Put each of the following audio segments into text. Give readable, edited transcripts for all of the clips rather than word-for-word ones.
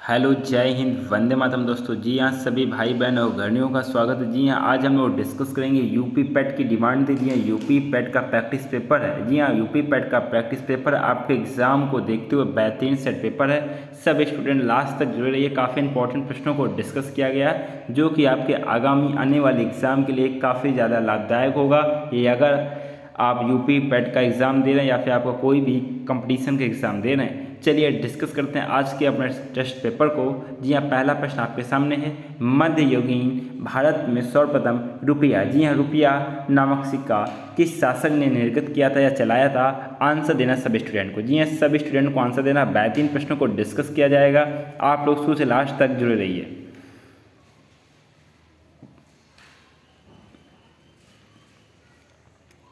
Hello, जय हिंद, वंदे मातरम। दोस्तों जी हाँ, सभी भाई बहन और घरनियों का स्वागत है। जी हाँ, आज हम लोग डिस्कस करेंगे यूपी पैट की डिमांड थी। जी हाँ, यूपी पैट का प्रैक्टिस पेपर है। जी हाँ, यूपी पैट का प्रैक्टिस पेपर आपके एग्जाम को देखते हुए बेहतरीन सेट पेपर है। सब स्टूडेंट लास्ट तक जुड़े रहिए। काफ़ी इंपॉर्टेंट प्रश्नों को डिस्कस किया गया है जो कि आपके आगामी आने वाले एग्जाम के लिए काफ़ी ज़्यादा लाभदायक होगा। ये अगर आप यूपी पैट का एग्ज़ाम दे रहे हैं या फिर आपका कोई भी कंपटीशन का एग्ज़ाम दे रहे हैं। चलिए डिस्कस करते हैं आज के अपने टेस्ट पेपर को। जी हाँ, पहला प्रश्न आपके सामने है। मध्ययुगीन भारत में सर्वप्रथम रुपया, जी हाँ, रुपया नामक सिक्का किस शासक ने निर्गत किया था या चलाया था? आंसर देना सब स्टूडेंट को। जी हाँ, सब स्टूडेंट को आंसर देना। बेहतरीन प्रश्नों को डिस्कस किया जाएगा। आप लोग शुरू से लास्ट तक जुड़े रहिए।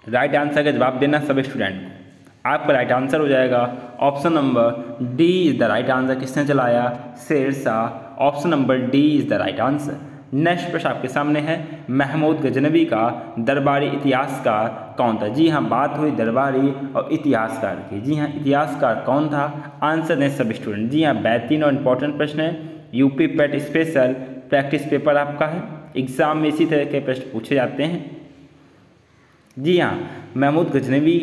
राइट आंसर का जवाब देना सब स्टूडेंट को। आपका राइट आंसर हो जाएगा option number D is the right answer. किसने चलाया? Sher Shah. Option number D is the right answer. Next प्रश्न आपके सामने है। महमूद गजनवी का दरबारी इतिहासकार कौन था? जी हाँ, बात हुई दरबारी और इतिहासकार की। जी हाँ, इतिहासकार कौन था? आंसर दें सब स्टूडेंट। जी हाँ, बेहतरीन और इंपॉर्टेंट प्रश्न है। UP PAT special practice paper आपका है। एग्जाम में इसी तरह के प्रश्न पूछे जाते हैं। जी हाँ, महमूद गजनवी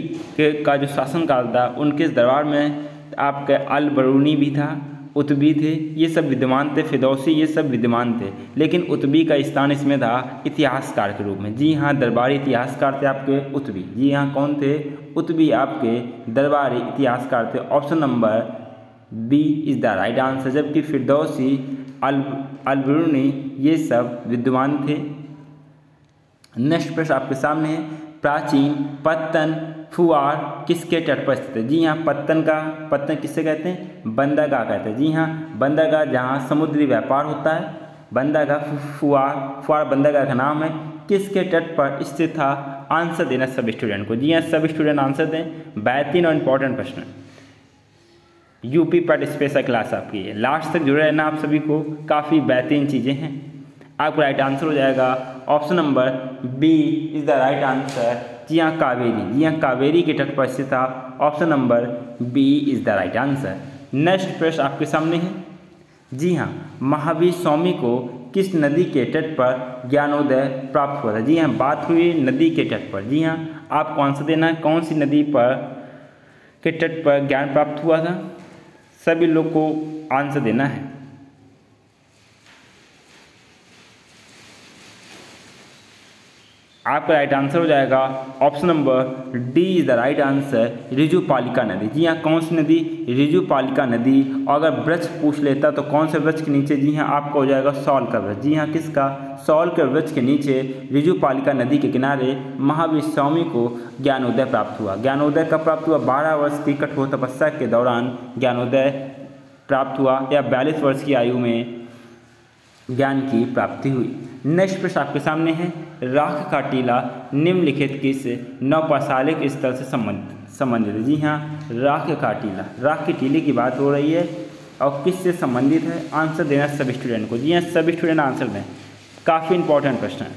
का जो शासनकाल था, उनके दरबार में आपके अल बरूनी भी था, उतबी थे, ये सब विद्यमान थे, फिरदौसी, ये सब विद्यमान थे। लेकिन उतबी का स्थान इसमें था इतिहासकार के रूप में। जी हाँ, दरबारी इतिहासकार थे आपके उतबी। जी हाँ, कौन थे? उतबी आपके दरबारी इतिहासकार थे। Option number B is the right answer. जबकि फिरदौसी, अल बरूनी ये सब विद्यमान थे। नेक्स्ट प्रश्न आपके सामने है। प्राचीन पत्तन फुआर किसके तट पर स्थित है? जी हाँ, पत्तन किससे कहते हैं? बंदरगाह कहते हैं। जी हाँ, बंदरगाह जहाँ समुद्री व्यापार होता है, बंदरगाह। फुआर बंदरगाह का नाम है। किसके तट पर स्थित था? आंसर देना सब स्टूडेंट को। जी हाँ, सब स्टूडेंट आंसर दें। बेहतरीन और इंपॉर्टेंट प्रश्न। यूपी पैट स्पेशल क्लास आपकी है, लास्ट तक जुड़े रहना आप सभी को। काफ़ी बेहतरीन चीज़ें हैं। आपका राइट आंसर हो जाएगा option number B is the right answer. जी हाँ, कावेरी। जी हाँ, कावेरी के तट पर स्थित था। Option number B is the right answer. Next प्रश्न आपके सामने है। जी हाँ, महावीर स्वामी को किस नदी के तट पर ज्ञानोदय प्राप्त हुआ था? जी हाँ, बात हुई नदी के तट पर। जी हाँ, आपको आंसर देना है कौन सी नदी पर के तट पर ज्ञान प्राप्त हुआ था? सभी लोग को आंसर देना है। आपका राइट आंसर हो जाएगा option number D is the right answer, Rijupalika नदी। जी हाँ, कौन सी नदी? रिजुपालिका नदी। और अगर वृक्ष पूछ लेता तो कौन से वृक्ष के नीचे? जी हाँ, आपका हो जाएगा सौल का वृक्ष। जी हाँ, किसका? सौल के वृक्ष के नीचे रिजुपालिका नदी के किनारे महावीर स्वामी को ज्ञानोदय प्राप्त हुआ। ज्ञानोदय कब प्राप्त हुआ? 12 वर्ष की कठोर तपस्या के दौरान ज्ञानोदय प्राप्त हुआ, या 42 वर्ष की आयु में ज्ञान की प्राप्ति हुई। नेक्स्ट प्रश्न आपके सामने है। राख का टीला निम्नलिखित किस नौपाषाणिक स्थल से संबंधित है? जी हाँ, राख के टीले की बात हो रही है और किससे संबंधित है? आंसर देना सब स्टूडेंट को। जी हाँ, सभी स्टूडेंट आंसर दें। काफ़ी इंपॉर्टेंट प्रश्न है।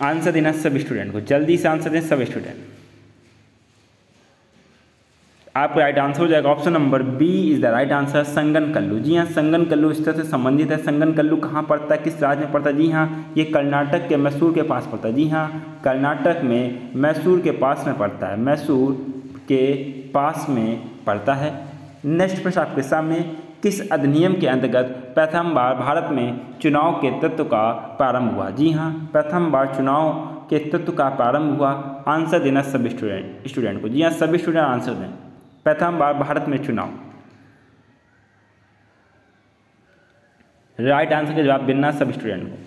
आंसर देना सब स्टूडेंट को। जल्दी से आंसर दें सब स्टूडेंट। आपका राइट आंसर हो जाएगा option number B is the right answer, Sangan Kallu. जी हाँ, संगन कल्लू इस तरह से संबंधित है। संगन कल्लू कहाँ पड़ता है, किस राज्य में पड़ता है? जी हाँ, ये कर्नाटक के मैसूर के पास पड़ता है। जी हाँ, कर्नाटक में मैसूर के पास में पड़ता है। मैसूर के पास में पड़ता है। नेक्स्ट प्रश्न आपके सामने। किस अधिनियम के अंतर्गत प्रथम बार भारत में चुनाव के तत्व का प्रारंभ हुआ? जी हाँ, प्रथम बार चुनाव के तत्व का प्रारंभ हुआ। आंसर देना सभी स्टूडेंट को। जी हाँ, सभी स्टूडेंट आंसर दें। प्रथम बार भारत में चुनाव। राइट आंसर का जवाब देना सब स्टूडेंट को।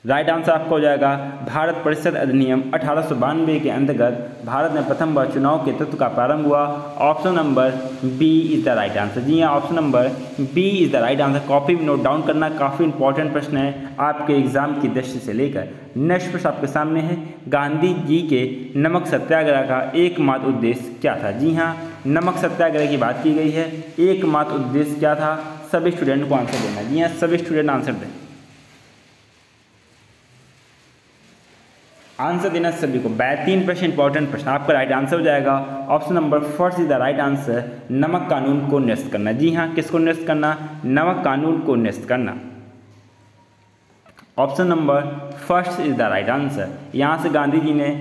राइट आंसर आपका हो जाएगा भारत परिषद अधिनियम 1892 के अंतर्गत भारत में प्रथम बार चुनाव के तत्व का प्रारंभ हुआ। Option number B is the right answer. जी हाँ, option number B is the right answer. Copy में नोट डाउन करना। काफ़ी इंपॉर्टेंट प्रश्न है आपके एग्जाम की दृष्टि से लेकर। नेक्स्ट प्रश्न आपके सामने है। गांधी जी के नमक सत्याग्रह का एकमात्र उद्देश्य क्या था? जी हाँ, नमक सत्याग्रह की बात की गई है। एकमात्र उद्देश्य क्या था? सभी स्टूडेंट को आंसर देना। जी हाँ, सभी स्टूडेंट आंसर दें। आंसर देना सभी को। 3 प्रश्न इंपॉर्टेंट प्रश्न। आपका राइट आंसर हो जाएगा option number first is the right answer, नमक कानून को निरस्त करना। जी हाँ, किसको निरस्त करना? नमक कानून को निरस्त करना। Option number first is the right answer. यहाँ से गांधी जी ने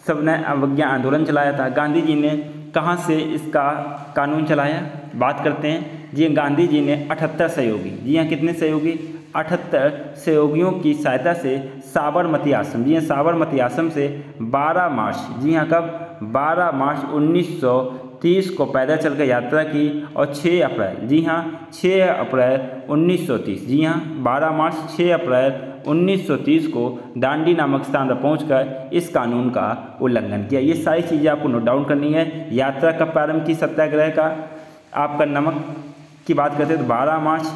सबने अवज्ञा आंदोलन चलाया था। गांधी जी ने कहाँ से इसका कानून चलाया, बात करते हैं। जी गांधी जी ने 78 सहयोगी, जी हाँ कितने सहयोगी? 78 सहयोगियों की सहायता से साबरमती आश्रम, जी हाँ साबरमती आश्रम से 12 मार्च, जी हाँ कब? 12 मार्च 1930 को पैदल चलकर यात्रा की और 6 अप्रैल, जी हाँ 6 अप्रैल 1930, जी हाँ 12 मार्च 6 अप्रैल 1930 को दांडी नामक स्थान पर पहुंचकर इस कानून का उल्लंघन किया। ये सारी चीज़ें आपको नोट डाउन करनी है। यात्रा का प्रारंभ की सत्याग्रह का, आपका नमक की बात करते हैं तो 12 मार्च।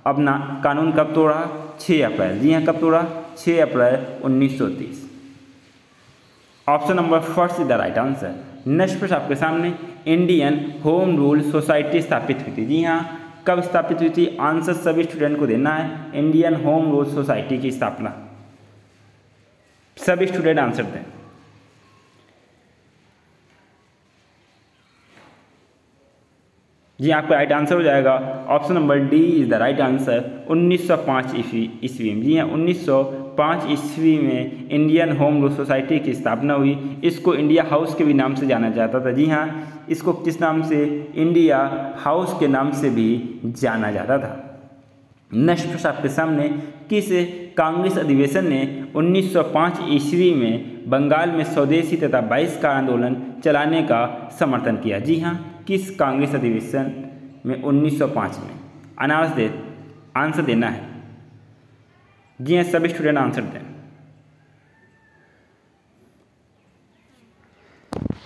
अब ना कानून कब तोड़ा? 6 अप्रैल, जी हाँ कब तोड़ा? 6 अप्रैल 1930। Option number first is the right answer. Next प्रश्न आपके सामने, इंडियन होम रूल सोसाइटी स्थापित हुई थी। जी हाँ, कब स्थापित हुई थी? आंसर सभी स्टूडेंट को देना है। इंडियन होम रूल सोसाइटी की स्थापना, सभी स्टूडेंट आंसर दें। जी आपका राइट आंसर हो जाएगा option number D is the right answer, 1905 ईस्वी में। जी हाँ 1905 ईस्वी में इंडियन होम रूल सोसाइटी की स्थापना हुई। इसको इंडिया हाउस के भी नाम से जाना जाता था। जी हाँ, इसको किस नाम से? इंडिया हाउस के नाम से भी जाना जाता था। नेक्स्ट प्रश्न आपके सामने, किस कांग्रेस अधिवेशन ने 1905 ईस्वी में बंगाल में स्वदेशी तथा बहिष्कार आंदोलन चलाने का समर्थन किया? जी हाँ, किस कांग्रेस अधिवेशन में 1905 में? आंसर देना है। जी हाँ, सभी स्टूडेंट आंसर दें।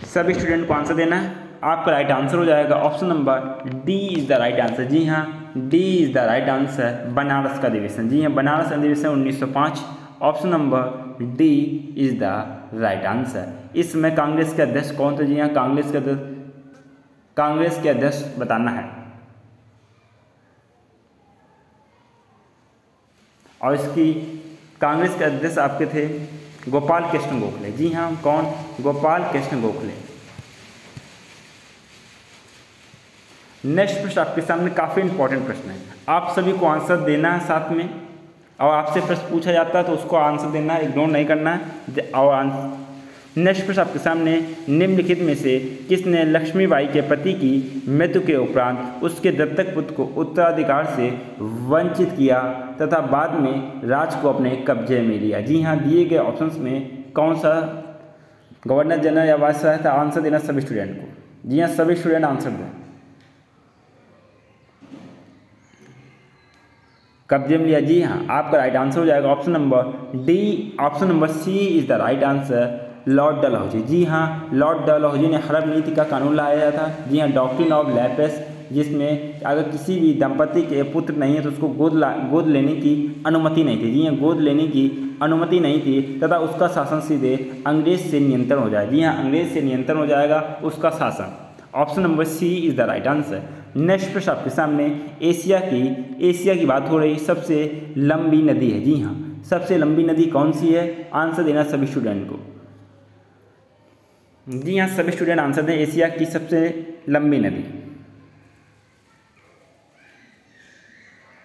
सभी स्टूडेंट को आंसर देना है। आपका राइट आंसर हो जाएगा option number D is the right answer. जी हाँ, D is the right answer, Banaras का अधिवेशन। जी हाँ, बनारस अधिवेशन 1905। Option number D is the right answer. इसमें कांग्रेस के अध्यक्ष कौन थे? जी हाँ, कांग्रेस के अध्यक्ष बताना है। और इसकी कांग्रेस के अध्यक्ष आपके थे गोपाल कृष्ण गोखले। जी हाँ, कौन? गोपाल कृष्ण गोखले। नेक्स्ट प्रश्न आपके सामने काफ़ी इंपॉर्टेंट प्रश्न है, आप सभी को आंसर देना है साथ में। और आपसे प्रश्न पूछा जाता है तो उसको आंसर देना है, इग्नोर नहीं करना है। और नेक्स्ट प्रश्न आपके सामने, निम्नलिखित में से किसने लक्ष्मीबाई के पति की मृत्यु के उपरांत उसके दत्तक पुत्र को उत्तराधिकार से वंचित किया तथा बाद में राज को अपने कब्जे में लिया? जी हाँ, दिए गए ऑप्शंस में कौन सा गवर्नर जनरल या वायसराय था? आंसर देना सभी स्टूडेंट को। जी हाँ, सभी स्टूडेंट आंसर दें। कब्जे में लिया? जी हाँ, आपका राइट आंसर हो जाएगा option number D. Option number C is the right answer, lord Dalhousie. जी हाँ, लॉर्ड डलहौजी ने हड़प नीति का कानून लाया था। जी हाँ, डॉक्ट्रिन ऑफ लैपेस, जिसमें अगर किसी भी दंपति के पुत्र नहीं है तो उसको गोद लेने की अनुमति नहीं थी। जी हाँ, गोद लेने की अनुमति नहीं थी तथा उसका शासन सीधे अंग्रेज से नियंत्रण हो जाए। जी हाँ, अंग्रेज से नियंत्रण हो जाएगा उसका शासन। Option number C is the right answer. Next प्रश्न आपके सामने, एशिया की बात हो रही, सबसे लंबी नदी है। जी हाँ, सबसे लंबी नदी कौन सी है? आंसर देना सभी स्टूडेंट को। जी हाँ, सभी स्टूडेंट आंसर दें। एशिया की सबसे लंबी नदी,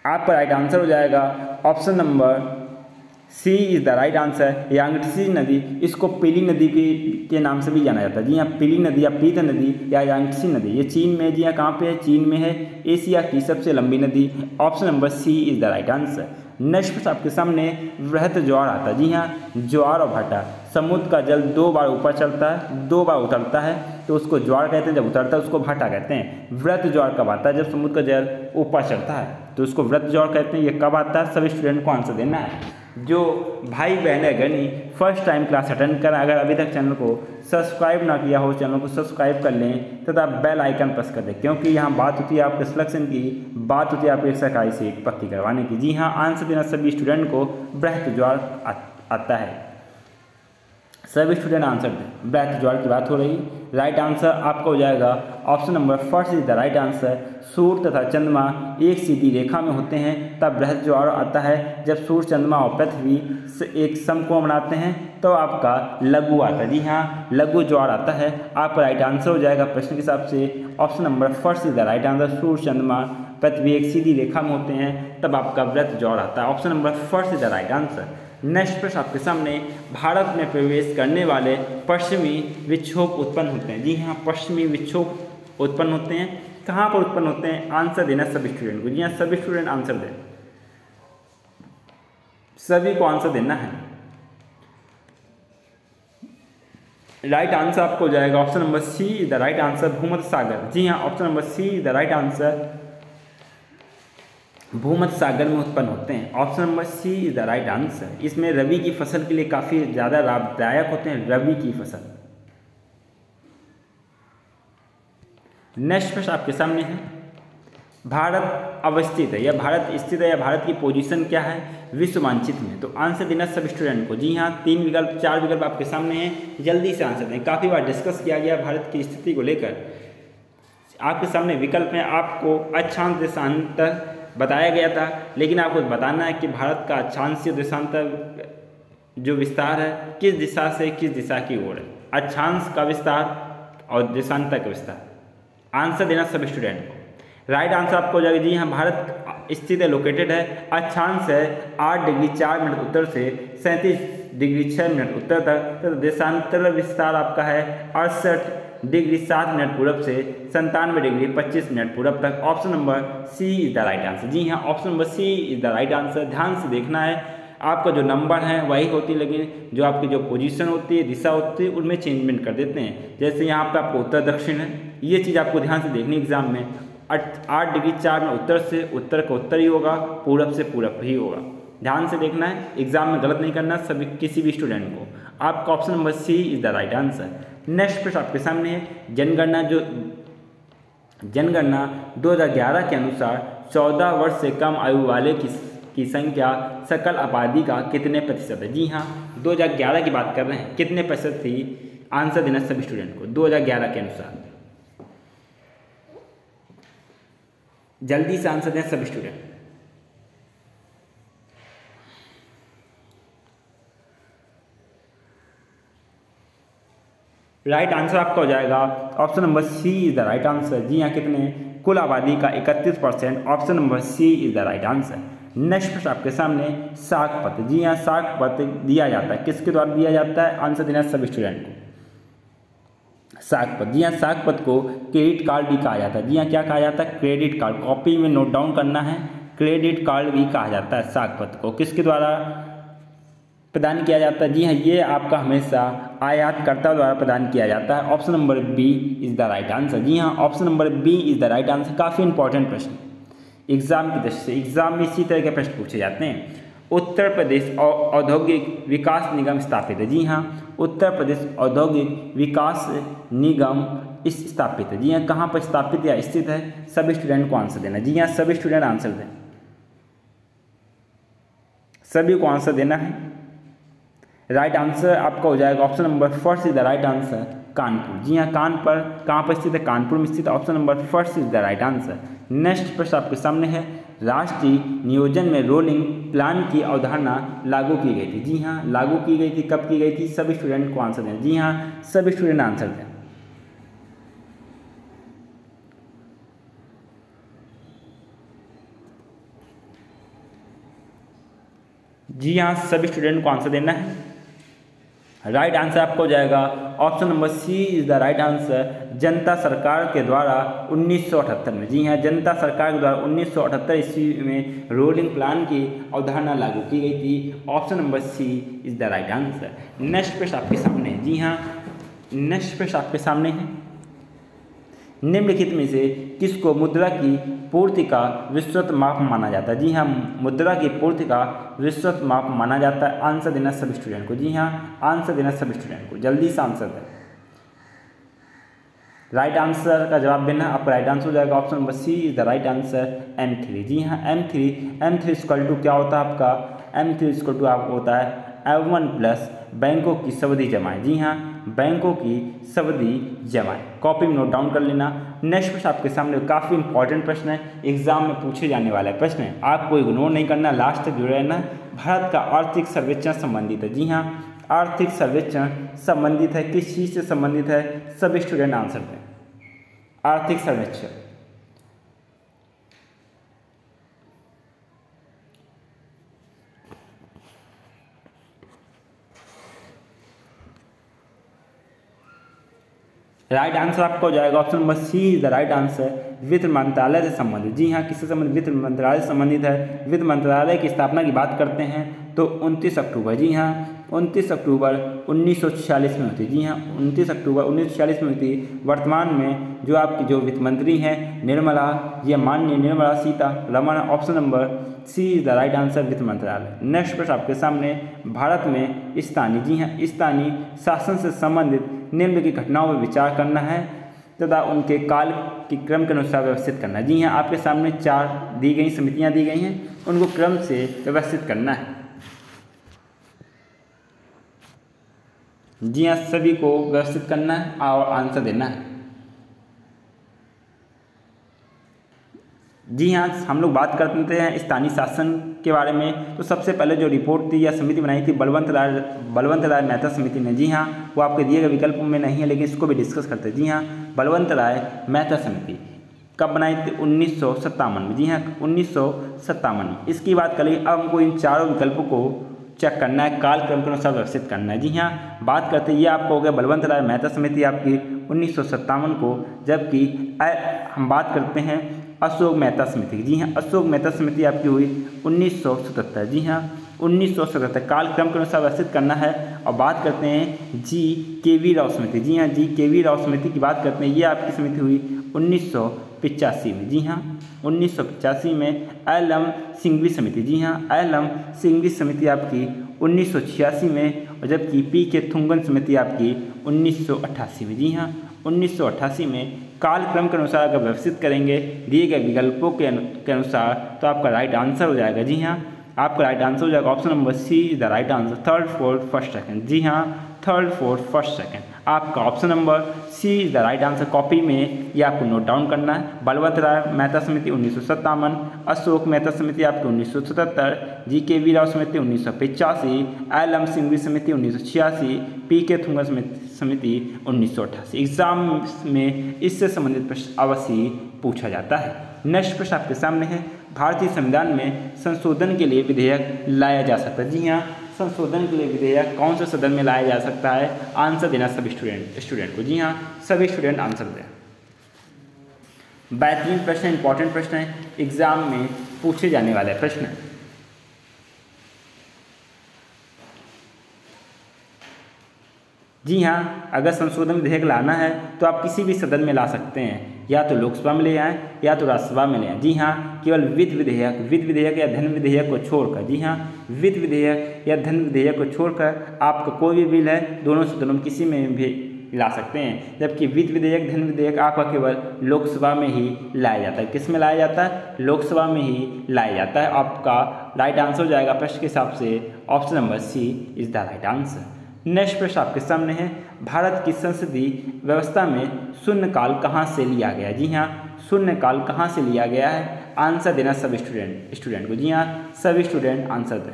आपका राइट आंसर हो जाएगा option number C is the right answer, Yangtze नदी। इसको पीली नदी के नाम से भी जाना जाता है। जी हाँ, पीली नदी या पीत नदी या यांगत्से नदी, ये चीन में। जी हाँ, कहाँ पे है? चीन में है। एशिया की सबसे लंबी नदी, option number C is the right answer. Next प्रश्न आपके सामने, वृहत ज्वार आता है। जी हाँ, ज्वार और भाटा, समुद्र का जल 2 बार ऊपर चलता है 2 बार उतरता है तो उसको ज्वार कहते हैं, जब उतरता है उसको भाटा कहते हैं। वृहत ज्वार कब आता है? जब समुद्र का जल ऊपर चढ़ता है तो उसको वृहत ज्वार कहते हैं। ये कब आता है? सभी स्टूडेंट को आंसर देना है। जो भाई बहन है गणी फर्स्ट टाइम क्लास अटेंड करें, अगर अभी तक चैनल को सब्सक्राइब ना किया हो चैनल को सब्सक्राइब कर लें तथा बेल आइकन प्रेस कर दें, क्योंकि यहाँ बात होती है आपके सिलेक्शन की, बात होती है आपकी सरकारी सीट पक्की करवाने की। जी हाँ, आंसर देना सभी स्टूडेंट को, वृहत ज्वार आता है। सभी स्टूडेंट आंसर दें। ब्रैथ ज्वार की बात हो रही। राइट आंसर आपका हो जाएगा option number first is the right answer. सूर्य तथा चंद्रमा एक सीधी रेखा में होते हैं तब बृहद ज्वार आता है। जब सूर्य चंद्रमा और पृथ्वी एक समकोण बनाते हैं तो आपका लघु आता है। जी हाँ, लघु ज्वार आता है। आपका राइट आंसर हो जाएगा प्रश्न के हिसाब से option number first is the right answer. सूर्य चंद्रमा पृथ्वी एक सीधी रेखा में होते हैं तब आपका बृहद ज्वार आता है। Option number first is the right answer. Next प्रश्न आपके सामने, भारत में प्रवेश करने वाले पश्चिमी विक्षोभ उत्पन्न होते हैं। जी हाँ, पश्चिमी विक्षोभ उत्पन्न होते हैं। कहाँ पर उत्पन्न होते हैं? आंसर देना सभी स्टूडेंट को। जी हाँ, सभी स्टूडेंट आंसर दें, सभी को आंसर देना है। राइट आंसर आपको हो जाएगा option number C is the right answer, भूमध्य सागर। जी हाँ, option number C is the right answer, भूमध्य सागर में उत्पन्न होते हैं। Option number C is the right answer. इसमें रबी की फसल के लिए काफ़ी ज़्यादा लाभदायक होते हैं, रबी की फसल। नेक्स्ट प्रश्न आपके सामने है, भारत अवस्थित है या भारत स्थित है या भारत की पोजीशन क्या है विश्व मानचित्र में? तो आंसर देना सब स्टूडेंट को। जी हाँ, 3 विकल्प 4 विकल्प आपके सामने हैं, जल्दी से आंसर दें। काफ़ी बार डिस्कस किया गया भारत की स्थिति को लेकर। आपके सामने विकल्प में आपको अक्षांश देशांतर बताया गया था, लेकिन आपको बताना है कि भारत का अक्षांशीय देशांतर जो विस्तार है किस दिशा से किस दिशा की ओर है, अक्षांश का विस्तार और देशांतर का विस्तार। आंसर देना सब स्टूडेंट को। राइट आंसर आपको हो जाएगा। जी हाँ, भारत स्थित है, लोकेटेड है, अक्षांश है 8 डिग्री 4 मिनट उत्तर से 37 डिग्री 6 मिनट उत्तर तक, तो देशांतर विस्तार आपका है 68 डिग्री 7 मिनट पूरब से 97 डिग्री 25 मिनट पूरब तक। Option number C is the right answer. जी हाँ, option number C is the right answer. ध्यान से देखना है, आपका जो नंबर है वही होती है, लेकिन जो आपकी जो पोजीशन होती है, दिशा होती है, उनमें चेंजमेंट कर देते हैं। जैसे यहाँ पे आपको उत्तर दक्षिण है, ये चीज़ आपको ध्यान से देखनी एग्जाम में। 8 डिग्री 4 में उत्तर से उत्तर का उत्तर ही होगा, पूरब से पूरब ही होगा। ध्यान से देखना है, एग्जाम में गलत नहीं करना सभी किसी भी स्टूडेंट को। आपका option number C is the right answer. Next प्रश्न आपके सामने है, जनगणना 2011 के अनुसार 14 वर्ष से कम आयु वाले की संख्या सकल आबादी का कितने प्रतिशत है? जी हाँ, 2011 की बात कर रहे हैं, कितने प्रतिशत थी? आंसर देना सभी स्टूडेंट को 2011 के अनुसार। जल्दी से आंसर दें सभी स्टूडेंट। राइट आंसर आपका हो जाएगा option number C is the right answer. जी हाँ, कितने? कुल आबादी का 31%। Option number C is the right answer. Next प्रश्न आपके सामने, सागपत्र। जी हाँ, सागपत्र दिया जाता है, किसके द्वारा दिया जाता है? आंसर देना सभी स्टूडेंट को। सागपत्र, जी हाँ, सागपत्र को क्रेडिट कार्ड भी कहा जाता है। जी हाँ, क्या कहा जाता है? Credit card. कॉपी में नोट डाउन करना है, क्रेडिट कार्ड भी कहा जाता है सागपत्र को। किसके द्वारा प्रदान किया जाता है? जी हाँ, ये आपका हमेशा आयातकर्ता द्वारा प्रदान किया जाता है। Option number B is the right answer. जी हाँ, option number B is the right answer. काफ़ी इंपॉर्टेंट प्रश्न एग्जाम की दृष्टि से, एग्जाम में इसी तरह के प्रश्न पूछे जाते हैं। उत्तर प्रदेश औद्योगिक विकास निगम स्थापित है। जी हाँ, उत्तर प्रदेश औद्योगिक विकास निगम स्थापित है। जी हाँ, कहाँ पर स्थापित या स्थित है? सभी स्टूडेंट को आंसर देना। जी हाँ, सभी स्टूडेंट आंसर दें, सभी को आंसर देना है। राइट आंसर आपका हो जाएगा option number first is the right answer, Kanpur. जी हाँ, कानपुर कहाँ पर स्थित है? कानपुर में स्थित। Option number first is the right answer. Next प्रश्न आपके सामने है, राष्ट्रीय नियोजन में रोलिंग प्लान की अवधारणा लागू की गई थी। जी हाँ, लागू की गई थी, कब की गई थी? सभी स्टूडेंट को आंसर दें। जी हाँ, सभी स्टूडेंट आंसर दें। जी हाँ, सभी स्टूडेंट को आंसर देना है। राइट आंसर आपको हो जाएगा option number C is the right answer, जनता सरकार के द्वारा 1978 में। जी हाँ, जनता सरकार के द्वारा 1978 ईस्वी में रोलिंग प्लान की अवधारणा लागू की गई थी। Option number C is the right answer. Next प्रश्न आपके सामने है। जी हाँ, नेक्स्ट प्रश्न आपके सामने है, निम्नलिखित में से किसको मुद्रा की पूर्ति का विस्तृत माप माना जाता है? जी हाँ, मुद्रा की पूर्ति का विस्तृत माप माना जाता है। आंसर देना सभी स्टूडेंट को। जी हाँ, आंसर देना सभी स्टूडेंट को, जल्दी से आंसर दें। राइट आंसर का जवाब देना। आपका राइट आंसर हो जाएगा option number C is the right answer, M3। जी हाँ, M3 इक्वल टू क्या होता है आपका? M3 इक्वल टू आपको होता है M1 प्लस बैंकों की सावधि जमाएं। जी हाँ, बैंकों की सावधि जमाएं। कॉपी में नोट डाउन कर लेना। नेक्स्ट प्रश्न आपके सामने काफ़ी इंपॉर्टेंट प्रश्न है, एग्जाम में पूछे जाने वाला प्रश्न है, आपको इग्नोर नहीं करना, लास्ट तक जुड़े रहना। भारत का आर्थिक सर्वेक्षण संबंधित है। जी हाँ, आर्थिक सर्वेक्षण संबंधित है, किस चीज़ से संबंधित है? सभी स्टूडेंट आंसर दें। आर्थिक सर्वेक्षण राइट आंसर आपका हो जाएगा option number C is the right answer, वित्त मंत्रालय से संबंधित। जी हाँ, किससे संबंधित? वित्त मंत्रालय से संबंधित है। वित्त मंत्रालय की स्थापना की बात करते हैं तो 29 अक्टूबर, जी हाँ 29 अक्टूबर 1946 में हुई। जी हाँ, 29 अक्टूबर 1946 में हुई। वर्तमान में जो आपकी जो वित्त मंत्री हैं निर्मला, ये माननीय Nirmala Sitharaman. Option number C is the right answer, वित्त मंत्रालय। नेक्स्ट प्रश्न आपके सामने, भारत में स्थानीय, जी हाँ स्थानीय शासन से संबंधित निम्नलिखित घटनाओं पर विचार करना है तथा उनके काल के क्रम के अनुसार व्यवस्थित करना है। जी हाँ, आपके सामने 4 दी गई समितियाँ दी गई हैं, उनको क्रम से व्यवस्थित करना है। जी हाँ, सभी को व्यवस्थित करना है और आंसर देना है। जी हाँ, हम लोग बात करते हैं स्थानीय शासन के बारे में। तो सबसे पहले जो रिपोर्ट थी या समिति बनाई थी बलवंत राय मेहता समिति ने। जी हाँ, वो आपके दिए गए विकल्पों में नहीं है, लेकिन इसको भी डिस्कस करते हैं। जी हाँ, बलवंत राय मेहता समिति कब बनाई थी? 1957 में। जी हाँ, 1957 में। इसकी बात करें, अब हमको इन चारों विकल्पों को चेक करना है, कालक्रम के अनुसार व्यवस्थित करना है। जी हाँ, बात करते हैं, ये आपको हो गया बलवंत राय मेहता समिति आपकी 1957 को, जबकि हम बात करते हैं अशोक मेहता समिति। जी हाँ, अशोक मेहता समिति आपकी हुई 1977। जी हाँ, 1977 कालक्रम के अनुसार व्यवस्थित करना है। और बात करते हैं जी.के.वी. राव समिति। जी हाँ, जी.के.वी. राव समिति की बात करते हैं, ये आपकी समिति हुई 1985 में। जी हाँ, 1985 में। एल.एम. सिंघवी समिति। जी हाँ, एल.एम. सिंघवी समिति आपकी 1986 में, और जबकि पी.के. थुंगन समिति आपकी 1988 में। जी हाँ, 1988 में। कालक्रम के अनुसार अगर व्यवस्थित करेंगे दिए गए विकल्पों के अनुसार तो आपका राइट आंसर हो जाएगा। जी हाँ, आपका राइट आंसर हो जाएगा option number C is the right answer, 3rd 4th 1st 2nd। जी हाँ, 3rd 4th 1st 2nd आपका option number C is the right answer. Copy में ये आपको नोट डाउन करना है। बलवंत राय मेहता समिति 1957, अशोक मेहता समिति आपकी 1977, जी.के.वी. राव समिति 1985, एल.एम. सिंघवी समिति 1986, पी.के. थुंगन समिति 1988। एग्जाम में इससे संबंधित प्रश्न अवश्य पूछा जाता है। नेक्स्ट प्रश्न आपके सामने है, भारतीय संविधान में संशोधन के लिए विधेयक लाया जा सकता है। जी हाँ, संशोधन के लिए विधेयक कौन से सदन में लाया जा सकता है? आंसर देना सभी स्टूडेंट को। जी हाँ, सभी स्टूडेंट आंसर दें। बेहतरीन प्रश्न, इंपॉर्टेंट प्रश्न है, एग्जाम में पूछे जाने वाले प्रश्न है। जी हाँ, अगर संशोधन विधेयक लाना है तो आप किसी भी सदन में ला सकते हैं, या तो लोकसभा में ले आएँ या तो राज्यसभा में ले आएँ। जी हाँ, केवल वित्त विधेयक या धन विधेयक को छोड़कर। जी हाँ, वित्त विधेयक या धन विधेयक को छोड़कर आपका कोई भी बिल है दोनों सदनों में किसी में भी ला सकते हैं, जबकि वित्त विधेयक धन विधेयक आपका केवल लोकसभा में ही लाया जाता है। किस में लाया जाता है? लोकसभा में ही लाया जाता है। आपका राइट आंसर हो जाएगा प्रश्न के हिसाब से option number C is the right answer. Next प्रश्न आपके सामने है, भारत की संसदीय व्यवस्था में शून्यकाल कहाँ से लिया गया? जी हाँ, शून्यकाल कहाँ से लिया गया है? आंसर देना सभी स्टूडेंट को। जी हाँ, सभी स्टूडेंट आंसर दें।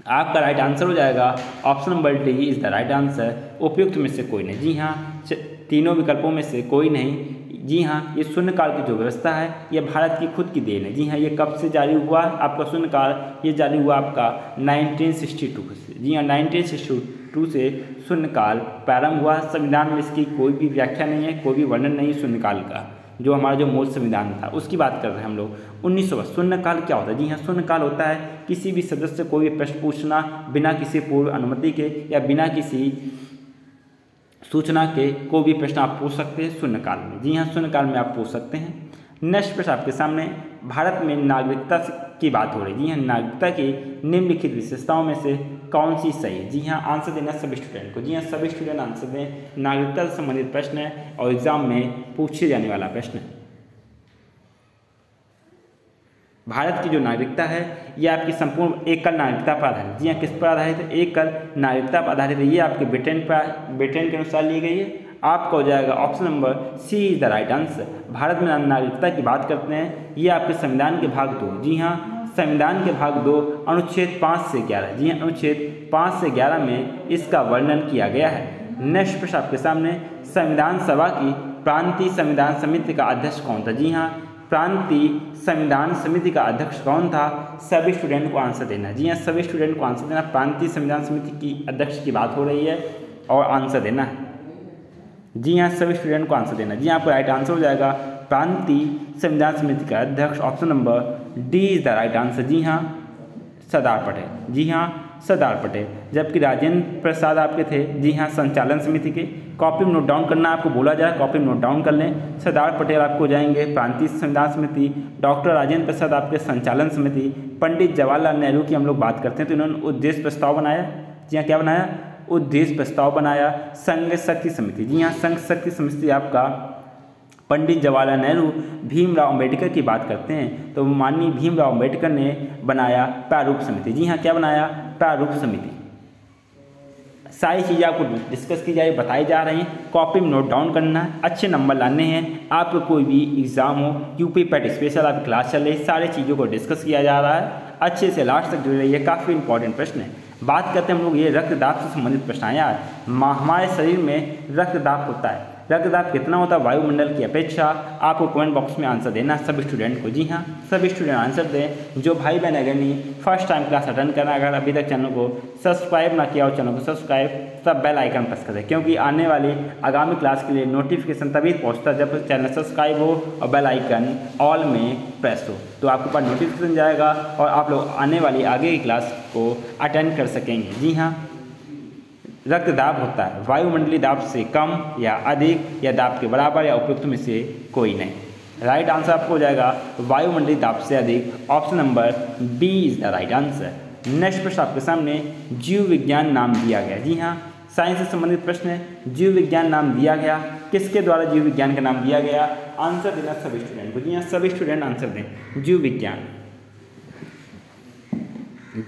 आपका राइट आंसर हो जाएगा option number D is the right answer, उपयुक्त में से कोई नहीं। जी हाँ, तीनों विकल्पों में से कोई नहीं। जी हाँ, ये शून्यकाल की जो व्यवस्था है ये भारत की खुद की देन है। जी हाँ, ये कब से जारी हुआ आपका शून्यकाल? ये जारी हुआ आपका 1962 से। जी हाँ, 1962 से शून्यकाल प्रारंभ हुआ। संविधान में इसकी कोई भी व्याख्या नहीं है, कोई भी वर्णन नहीं है शून्यकाल का। जो हमारा जो मूल संविधान था उसकी बात कर रहे हैं हम लोग। 1900 शून्यकाल क्या होता है? जी हाँ, शून्यकाल होता है किसी भी सदस्य को कोई प्रश्न पूछना बिना किसी पूर्व अनुमति के या बिना किसी सूचना के कोई भी प्रश्न आप पूछ सकते हैं शून्यकाल में। जी हाँ, शून्यकाल में आप पूछ सकते हैं। नेक्स्ट प्रश्न आपके सामने, भारत में नागरिकता की बात हो रही है। जी हाँ, नागरिकता की निम्नलिखित विशेषताओं में से कौन सी सही है? जी हाँ, आंसर देना सभी स्टूडेंट को। जी हाँ, सभी स्टूडेंट आंसर दें। नागरिकता से संबंधित प्रश्न है और एग्जाम में पूछे जाने वाला प्रश्न है। भारत की जो नागरिकता है ये आपकी संपूर्ण एकल नागरिकता पर आधारित, जी हाँ किस पर आधारित है, एकल नागरिकता पर आधारित है। ये आपके ब्रिटेन के अनुसार ली गई है। आपका हो जाएगा option number C is the right answer. Bharat में नागरिकता की बात करते हैं, ये आपके संविधान के भाग 2, जी हाँ संविधान के भाग 2 अनुच्छेद 5 से 11, जी हाँ अनुच्छेद 5 से 11 में इसका वर्णन किया गया है। नेक्स्ट प्रश्न आपके सामने, संविधान सभा की प्रांतीय संविधान समिति का अध्यक्ष कौन था, जी हाँ प्रांतीय संविधान समिति का अध्यक्ष कौन था, सभी स्टूडेंट को आंसर देना, जी हाँ सभी स्टूडेंट को आंसर देना। प्रांतीय संविधान समिति की अध्यक्ष की बात हो रही है और आंसर देना है, जी हाँ सभी स्टूडेंट को आंसर देना। जी हाँ आपका राइट आंसर हो जाएगा प्रांतीय संविधान समिति का अध्यक्ष, option number D is the right answer. जी हाँ सरदार पटेल, जी हाँ सरदार पटेल। जबकि राजेंद्र प्रसाद आपके थे, जी हाँ संचालन समिति के। कॉपी में नोट डाउन करना आपको बोला जाए, कॉपी में नोट डाउन कर लें। सरदार पटेल आपको जाएंगे प्रांतीय संविधान समिति, डॉक्टर राजेंद्र प्रसाद आपके संचालन समिति। पंडित जवाहरलाल नेहरू की हम लोग बात करते हैं तो इन्होंने उद्देश्य प्रस्ताव बनाया, जी हाँ क्या बनाया, उद्देश्य प्रस्ताव बनाया। संघ शक्ति समिति, जी हाँ संघ शक्ति समिति आपका पंडित जवाहरलाल नेहरू भीमराव अंबेडकर की बात करते हैं तो माननीय भीमराव अंबेडकर ने बनाया प्रारूप समिति, जी हाँ क्या बनाया, प्रारूप समिति। सारी चीज़ें आपको डिस्कस की जाए, बताई जा रही हैं, कॉपी में नोट डाउन करना है, अच्छे नंबर लाने हैं। आपको कोई भी एग्जाम हो, यूपी पैट स्पेशल आपकी क्लास चल रही है, सारी चीज़ों को डिस्कस किया जा रहा है, अच्छे से लास्ट तक जुड़ रही है, काफ़ी इंपॉर्टेंट प्रश्न है। बात करते हैं हम लोग ये रक्तदाब से संबंधित प्रश्न आया है। हमारे शरीर में रक्तदाब होता है, रक्तदाब कितना होता है वायुमंडल की अपेक्षा, आपको कमेंट बॉक्स में आंसर देना सभी स्टूडेंट को, जी हाँ सभी स्टूडेंट आंसर दें। जो भाई बहन अगर नहीं फर्स्ट टाइम क्लास अटेंड करना, अगर अभी तक चैनल को सब्सक्राइब ना किया हो, चैनल को सब्सक्राइब तब बेल आइकन प्रेस कर दें, क्योंकि आने वाली आगामी क्लास के लिए नोटिफिकेशन तभी पहुँचता है जब चैनल सब्सक्राइब हो और बेल आइकन ऑल में प्रेस हो, तो आपके पास नोटिफिकेशन जाएगा और आप लोग आने वाली आगे की क्लास को अटेंड कर सकेंगे। जी हाँ रक्तदाब होता है वायुमंडलीय दाब से कम या अधिक या दाब के बराबर या उपयुक्त में से कोई नहीं। राइट आंसर आपको हो जाएगा वायुमंडलीय दाब से अधिक, option number B is the right answer. Next प्रश्न आपके सामने, जीव विज्ञान नाम दिया गया, जी हाँ साइंस से संबंधित प्रश्न है। जीव विज्ञान नाम दिया गया, किसके द्वारा जीव विज्ञान का नाम दिया गया, आंसर देना सभी स्टूडेंट को, जी हाँ सभी स्टूडेंट आंसर दें। जीव विज्ञान,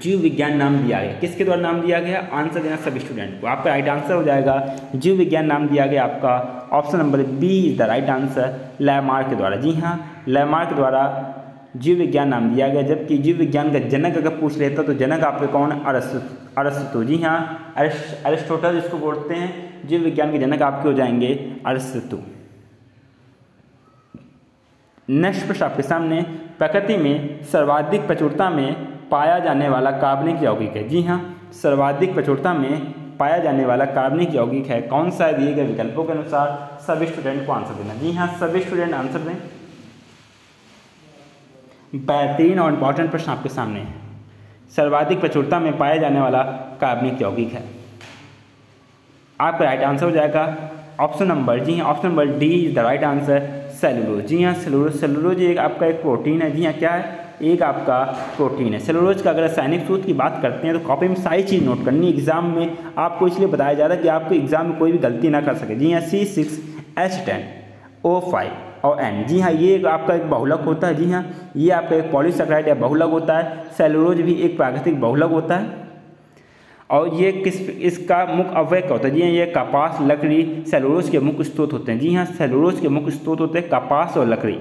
जीव विज्ञान नाम दिया गया, किसके द्वारा नाम दिया गया, आंसर देना सभी स्टूडेंट को। आपका राइट आंसर हो जाएगा जीव विज्ञान नाम दिया गया आपका option number B is the right answer, Lamarck के द्वारा। जी हाँ लैमार्क के द्वारा जीव विज्ञान नाम दिया गया। जबकि जीव विज्ञान का जनक अगर पूछ लेता तो जनक आपके कौन, अरस्तु। जी हाँ अरिस्टोटल जिसको बोलते हैं, जीव विज्ञान के जनक आपके हो जाएंगे अरस्तु। नेक्स्ट प्रश्न आपके सामने, प्रकृति में सर्वाधिक प्रचुरता में पाया जाने वाला कार्बनिक यौगिक है। जी हाँ सर्वाधिक प्रचुरता में पाया जाने वाला कार्बनिक यौगिक है कौन सा, दिए गए विकल्पों के अनुसार सभी स्टूडेंट को आंसर देना। जी हाँ सभी स्टूडेंट आंसर दें। बेहतरीन और इम्पॉर्टेंट प्रश्न आपके सामने है, सर्वाधिक प्रचुरता में पाया जाने वाला कार्बनिक यौगिक है। आपका राइट आंसर हो जाएगा ऑप्शन नंबर, जी हाँ option number D is the right answer, cellulose. जी हाँ सेलुलोज एक आपका एक प्रोटीन है। जी हाँ क्या है, एक आपका प्रोटीन है। सेलुलोज का अगर रासायनिक सूत्र की बात करते हैं तो कॉपी में सारी चीज़ नोट करनी, एग्जाम में आपको इसलिए बताया जा रहा है कि आपको एग्जाम में कोई भी गलती ना कर सके। जी हाँ C6H10O5 और N, जी हाँ ये आपका एक बहुलक होता है। जी हाँ ये आपका एक पॉलीसेकेराइड या बहुलक होता है। सेलुलोज भी एक प्राकृतिक बहुलक होता है। और ये इसका मुख्य अवयव क्या होता है, जी हाँ ये कपास, लकड़ी सेलुलोज के मुख्य स्रोत होते हैं। जी हाँ सेलुलोज के मुख्य स्रोत होते हैं कपास और लकड़ी,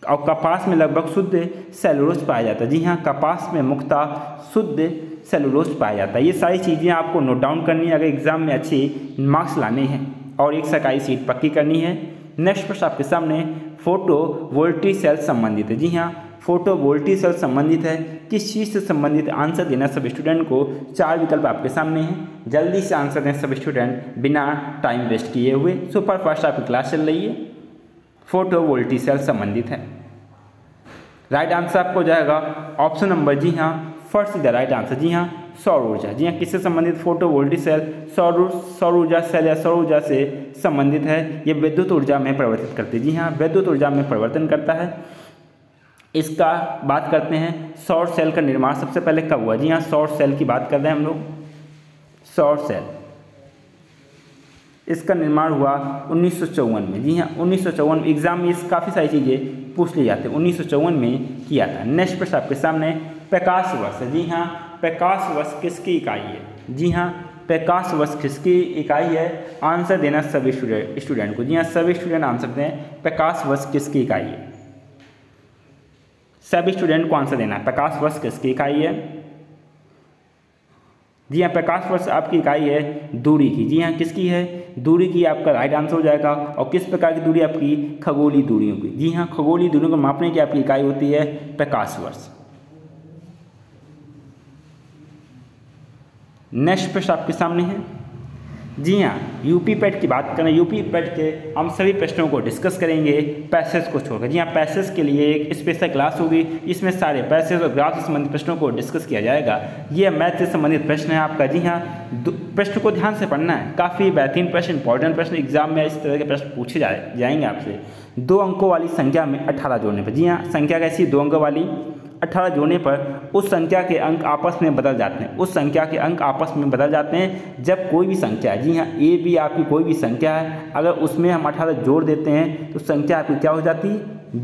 और कपास में लगभग शुद्ध सेलुलोज पाया जाता है। जी हाँ कपास में मुख्यतः शुद्ध सेलुलोज पाया जाता है। ये सारी चीज़ें आपको नोट डाउन करनी है अगर एग्जाम में अच्छे मार्क्स लाने हैं और एक सरकारी सीट पक्की करनी है। नेक्स्ट प्रश्न आपके सामने, फोटोवोल्टिक सेल संबंधित है। जी हाँ फोटोवोल्टिक सेल संबंधित है, किस चीज़ से संबंधित, आंसर देना सभी स्टूडेंट को। 4 विकल्प आपके सामने हैं, जल्दी से आंसर दें सभी स्टूडेंट बिना टाइम वेस्ट किए हुए। सुपर फास्ट आपकी क्लास चल रही है, फोटोवोल्टिक सेल संबंधित है। राइट आंसर आपको हो जाएगा ऑप्शन नंबर, जी हाँ first is the right answer. जी हाँ सौर ऊर्जा। जी हाँ किससे संबंधित, फोटोवोल्टिक सेल सौर ऊर्जा सेल या सौर ऊर्जा से संबंधित है। ये विद्युत ऊर्जा में परिवर्तित करती है। जी हाँ विद्युत ऊर्जा में परिवर्तन करता है। इसका बात करते हैं सौर सेल का निर्माण सबसे पहले कब हुआ। जी हाँ सौर सेल की बात कर रहे हैं हम लोग। सौर सेल इसका निर्माण हुआ 1954 में। जी हाँ 1954 में। एग्जाम में काफ़ी सारी चीज़ें पूछ लिए जाते हैं। 1954 में किया था। नेक्स्ट प्रश्न आपके सामने प्रकाश वर्ष। जी हाँ, प्रकाश वर्ष किसकी इकाई है? जी हाँ, प्रकाश वर्ष किसकी इकाई है? आंसर देना सभी स्टूडेंट को। जी हाँ, सभी स्टूडेंट आंसर दें प्रकाश वर्ष किसकी इकाई है। सभी स्टूडेंट को आंसर देना है प्रकाश वर्ष किसकी इकाई है। जी हाँ, प्रकाश वर्ष आपकी इकाई है दूरी की। जी हाँ, किसकी है? दूरी की आपका राइट आंसर हो जाएगा। और किस प्रकार की दूरी आपकी? खगोलीय दूरियों की। जी हाँ, खगोलीय दूरियों को मापने की आपकी इकाई होती है प्रकाश वर्ष। नेक्स्ट प्रश्न आपके सामने है। जी हाँ, यूपी पैट की बात करें, यूपी पैट के हम सभी प्रश्नों को डिस्कस करेंगे पैसेज को छोड़कर। जी हाँ, पैसेज के लिए एक स्पेशल क्लास होगी, इसमें सारे पैसेज और ग्राफ से संबंधित प्रश्नों को डिस्कस किया जाएगा। ये मैथ से संबंधित प्रश्न है आपका। जी हाँ, प्रश्न को ध्यान से पढ़ना है, काफ़ी बेहतरीन प्रश्न, इंपॉर्टेंट प्रश्न, एग्जाम में इस तरह के प्रश्न पूछे जाएंगे आपसे। 2 अंकों वाली संख्या में 18 जोड़ने पर। जी हाँ, संख्या कैसी? 2 अंकों वाली। 18 जोड़ने पर उस संख्या के अंक आपस में बदल जाते हैं। उस संख्या के अंक आपस में बदल जाते हैं जब कोई भी संख्या है। जी हाँ, ए बी आपकी कोई भी संख्या है, अगर उसमें हम 18 जोड़ देते हैं तो संख्या आपकी क्या हो जाती है?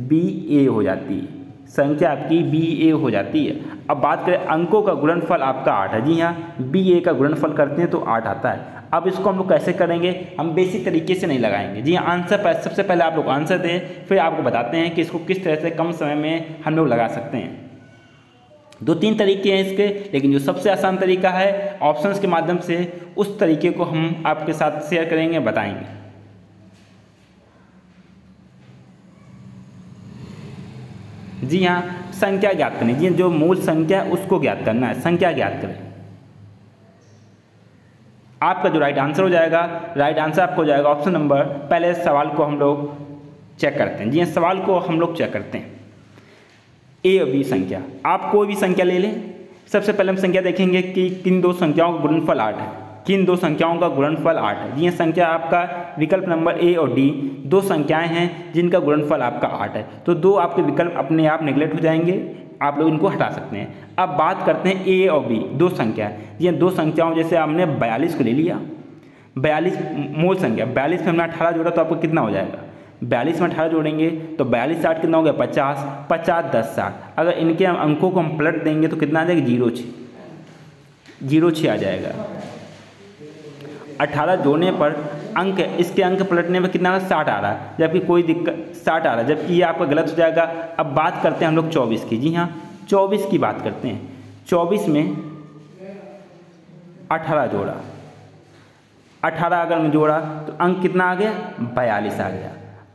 बी ए हो जाती है। संख्या आपकी बी ए हो जाती है। अब बात करें अंकों का गुणनफल आपका 8 है। जी हाँ, बी ए का गुणनफल करते हैं तो 8 आता है। अब इसको हम लोग कैसे करेंगे? हम बेसिक तरीके से नहीं लगाएंगे। जी हाँ, आंसर सबसे पहले आप लोग आंसर दें, फिर आपको बताते हैं कि इसको किस तरह से कम समय में हम लोग लगा सकते हैं। 2-3 तरीके हैं इसके, लेकिन जो सबसे आसान तरीका है ऑप्शंस के माध्यम से, उस तरीके को हम आपके साथ शेयर करेंगे, बताएंगे। जी हाँ, संख्या ज्ञात करनी। जी, जो मूल संख्या है उसको ज्ञात करना है, संख्या ज्ञात करें। आपका जो राइट आंसर हो जाएगा, राइट आंसर आपको हो जाएगा ऑप्शन नंबर, पहले सवाल को हम लोग चेक करते हैं। जी हाँ, सवाल को हम लोग चेक करते हैं। ए और बी संख्या, आप कोई भी संख्या ले लें। सबसे पहले हम संख्या देखेंगे कि किन 2 संख्याओं का गुणनफल 8 है। किन 2 संख्याओं का गुणनफल 8 है। जी हाँ, संख्या आपका विकल्प नंबर ए और डी 2 संख्याएं हैं जिनका गुणनफल आपका 8 है। तो 2 आपके विकल्प अपने आप नेगलेक्ट हो जाएंगे, आप लोग इनको हटा सकते हैं। अब बात करते हैं ए और बी 2 संख्या। जी हाँ, 2 संख्याओं, जैसे हमने 42 को ले लिया, 42 मूल संख्या, 42 में हमने 18 जोड़ा तो आपको कितना हो जाएगा? 42 में 18 जोड़ेंगे तो 42 60 कितना हो गया? 50, 50 10 60। अगर इनके हम अंकों को हम पलट देंगे तो कितना आ जाएगा? 0,6 आ जाएगा। 18 जोड़ने पर अंक, इसके अंक पलटने पर कितना 60 आ रहा है, जबकि कोई दिक्कत 60 आ रहा है, जबकि ये आपका गलत हो जाएगा। अब बात करते हैं हम लोग 24 की। जी हाँ, 24 की बात करते हैं। 24 में 18 जोड़ा, 18 अगर मैं जोड़ा तो अंक कितना आ गया? 42 आ गया।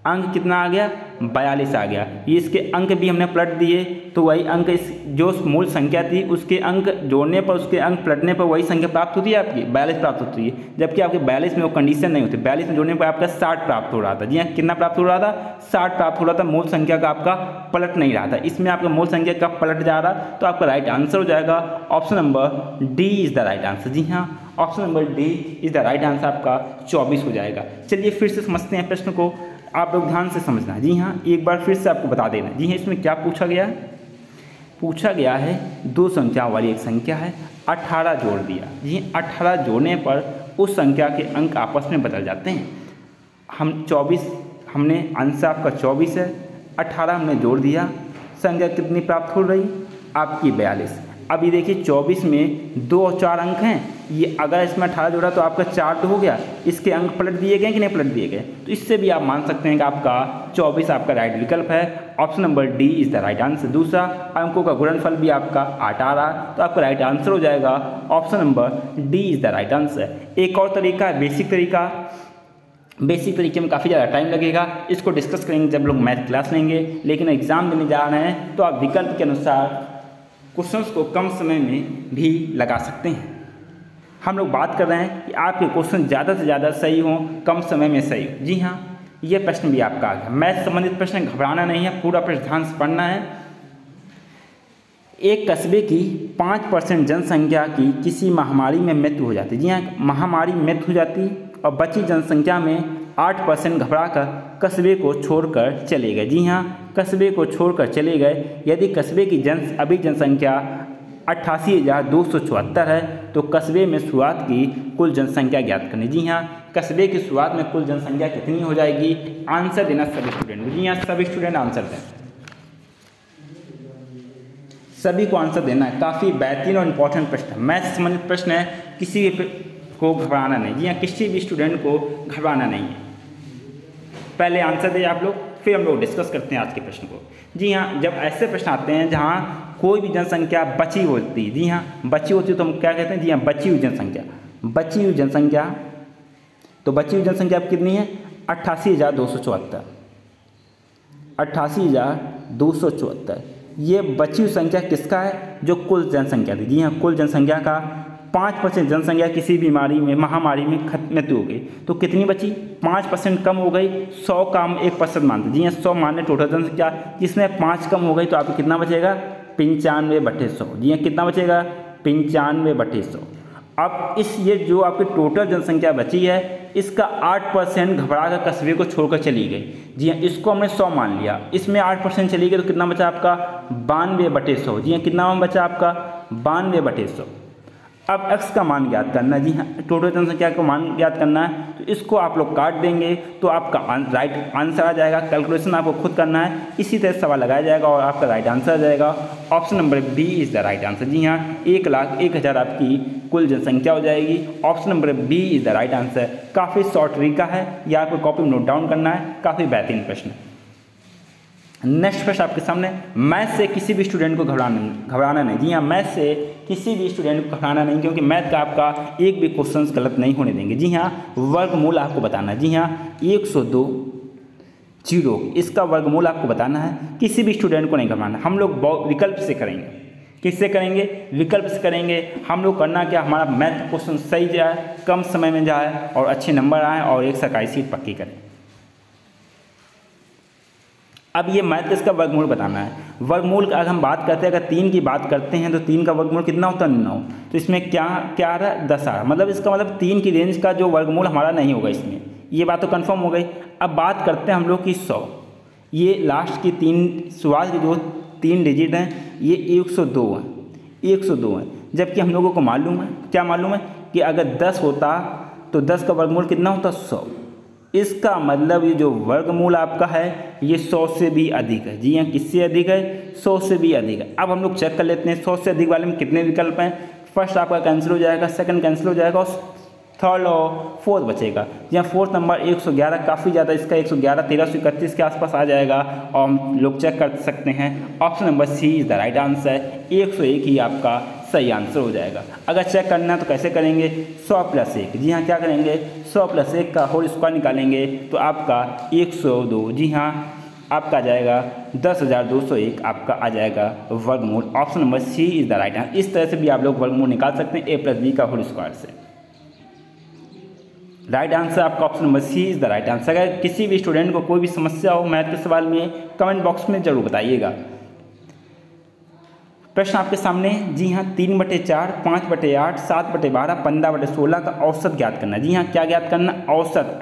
अंक कितना आ गया? 42 आ गया। ये इसके अंक भी हमने पलट दिए तो वही अंक, इस जो मूल संख्या थी उसके अंक जोड़ने पर, उसके अंक पलटने पर वही संख्या प्राप्त होती है आपकी, 42 प्राप्त होती है। जबकि आपके 42 में वो कंडीशन नहीं होती। 42 में जोड़ने पर आपका 60 प्राप्त हो रहा था। जी हाँ, कितना प्राप्त हो रहा था? 60 प्राप्त हो रहा था। मूल संख्या का आपका पलट नहीं रहा था। इसमें आपका मूल संख्या का पलट जा रहा, तो आपका राइट आंसर हो जाएगा option number D is the right answer. जी हाँ, option number D is the right answer आपका 24 हो जाएगा। चलिए फिर से समझते हैं प्रश्न को, आप लोग ध्यान से समझना। जी हाँ, एक बार फिर से आपको बता देना। जी हाँ, इसमें क्या पूछा गया है? पूछा गया है 2 संख्याओं वाली एक संख्या है, 18 जोड़ दिया। जी, 18 जोड़ने पर उस संख्या के अंक आपस में बदल जाते हैं। हम 24, हमने आंसर आपका 24 है, 18 हमने जोड़ दिया, संख्या कितनी प्राप्त हो रही? आपकी 42। अब ये देखिए 24 में 2 और 4 अंक हैं, ये अगर इसमें 18 जोड़ा तो आपका 4 तो हो गया, इसके अंक पलट दिए गए कि नहीं पलट दिए गए? तो इससे भी आप मान सकते हैं कि आपका 24 आपका राइट विकल्प है। Option number D is the right answer. दूसरा, अंकों का गुणनफल भी आपका 8 आ रहा, तो आपका राइट आंसर हो जाएगा option number D is the right answer. एक और तरीका है बेसिक तरीका। बेसिक तरीके में काफ़ी ज़्यादा टाइम लगेगा, इसको डिस्कस करेंगे जब लोग मैथ क्लास लेंगे, लेकिन एग्जाम देने जा रहे हैं तो आप विकल्प के अनुसार क्वेश्चंस को कम समय में भी लगा सकते हैं। हम लोग बात कर रहे हैं कि आपके क्वेश्चन ज़्यादा से ज़्यादा सही हों, कम समय में सही हो। जी हाँ, ये प्रश्न भी आपका आ गया। मैथ संबंधित प्रश्न, घबराना नहीं है, पूरा प्रश्न ध्यान से पढ़ना है। एक कस्बे की 5% जनसंख्या की किसी महामारी में मृत्यु हो जाती है। जी हाँ, महामारी में मृत्यु हो जाती है और बची जनसंख्या में 8% घबराकर कस्बे को छोड़कर चले गए। जी हाँ, कस्बे को छोड़कर चले गए। यदि कस्बे की अभी जनसंख्या 88,274 है तो कस्बे में शुरुआत की कुल जनसंख्या ज्ञात करनी। जी हाँ, कस्बे की शुरुआत में कुल जनसंख्या कितनी हो जाएगी? आंसर देना सभी स्टूडेंट। जी हाँ, सभी स्टूडेंट आंसर दें। सभी को आंसर देना है। काफ़ी बेहतरीन और इम्पोर्टेंट प्रश्न है, मैथ से संबंधित प्रश्न है, किसी भी को घबराना नहीं। जी हाँ, किसी भी स्टूडेंट को घबराना नहीं है। पहले आंसर दे आप लोग, फिर हम लोग डिस्कस करते हैं आज के प्रश्न को। जी हाँ, जब ऐसे प्रश्न आते हैं जहाँ कोई भी जनसंख्या बची होती है, जी हाँ बची होती है तो हम क्या कहते हैं, जी हाँ बची हुई जनसंख्या। बची हुई जनसंख्या, तो बची हुई जनसंख्या अब कितनी है, 88,274। 88,274 ये बची हुई संख्या किसका है, जो कुल जनसंख्या थी। जी हाँ, कुल जनसंख्या का 5% जनसंख्या किसी बीमारी में, महामारी में मृत्यु हो गई तो कितनी बची, 5% कम हो गई। 100 का हम 1% मानते, जी हाँ 100 माने टोटल जनसंख्या, जिसमें 5 कम हो गई तो आपको कितना बचेगा, 95/100। जी हाँ, कितना बचेगा, 95/100। अब इस ये जो आपकी टोटल जनसंख्या बची है, इसका 8% घबरा कर कस्बे को छोड़कर चली गई। जी हाँ, इसको हमने 100 मान लिया, इसमें 8% चली गई तो कितना बचा आपका, 92/100। जी हाँ, कितना बचा आपका, 92/100। अब x का मान ज्ञात करना है। जी हाँ, टोटल जनसंख्या का मान ज्ञात करना है, तो इसको आप लोग काट देंगे तो आपका राइट आंसर आ जाएगा। कैलकुलेशन आपको खुद करना है, इसी तरह सवाल लगाया जाएगा और आपका राइट आंसर आ जाएगा। Option number B is the right answer. जी हाँ, 1,01,000 आपकी कुल जनसंख्या हो जाएगी। Option number B is the right answer. काफ़ी शॉर्ट तरीका है, यह आपको कॉपी में नोट डाउन करना है, काफ़ी बेहतरीन प्रश्न है। नेक्स्ट प्रश्न आपके सामने, मैथ से किसी भी स्टूडेंट को घबराना नहीं। जी हाँ, मैथ से किसी भी स्टूडेंट को घबराना नहीं, क्योंकि मैथ का आपका एक भी क्वेश्चन गलत नहीं होने देंगे। जी हाँ, वर्गमूल आपको बताना है। जी हाँ, 102 इसका वर्गमूल आपको बताना है। किसी भी स्टूडेंट को नहीं घबराना, हम लोग विकल्प से करेंगे। किससे करेंगे, विकल्प से करेंगे। हम लोग करना क्या, हमारा मैथ क्वेश्चन सही जाए, कम समय में जाए और अच्छे नंबर आए और एक सरकारी सीट पक्की करें। अब ये मैथ इसका वर्गमूल बताना है। वर्गमूल का अगर हम बात करते हैं, अगर 3 की बात करते हैं तो 3 का वर्गमूल कितना होता है, 9। तो इसमें क्या क्या आ रहा है, 10 आ रहा है। मतलब इसका मतलब 3 की रेंज का जो वर्गमूल हमारा नहीं होगा इसमें, ये बात तो कंफर्म हो गई। अब बात करते हैं हम लोग की 100, ये लास्ट की 3 शुरुआत की जो 3 डिजिट हैं ये 102 हैं, 102 हैं। जबकि हम लोगों को मालूम है, क्या मालूम है कि अगर 10 होता तो 10 का वर्गमूल कितना होता, 100। इसका मतलब ये जो वर्गमूल आपका है ये 100 से भी अधिक है। जी हाँ, किससे अधिक है, 100 से भी अधिक है। अब हम लोग चेक कर लेते हैं 100 से अधिक वाले में कितने विकल्प हैं। फर्स्ट आपका कैंसिल हो जाएगा, सेकंड कैंसिल हो जाएगा और थर्ड और फोर्थ बचेगा। जी हाँ, फोर्थ नंबर 111, काफ़ी ज़्यादा, इसका 111 1331 के आसपास आ जाएगा और हम लोग चेक कर सकते हैं। Option number C is the right answer. 101 ही आपका सही आंसर हो जाएगा। अगर चेक करना है तो कैसे करेंगे, 100 + 1। जी हाँ, क्या करेंगे, 100 + 1 का होल स्क्वायर निकालेंगे तो आपका 102। जी हाँ, आपका आ जाएगा 10,201 आपका आ जाएगा वर्गमूल। Option number C is the right answer. इस तरह से भी आप लोग वर्गमूल निकाल सकते हैं a + b का होल स्क्वायर से। राइट आंसर आपका option number C is the right answer. अगर किसी भी स्टूडेंट को कोई भी समस्या हो मैथ के सवाल में, कमेंट बॉक्स में जरूर बताइएगा। प्रश्न आपके सामने, जी हाँ, 3/4, 5/8, 7/12, 15/16 का औसत ज्ञात करना है। जी हाँ, क्या ज्ञात करना, औसत,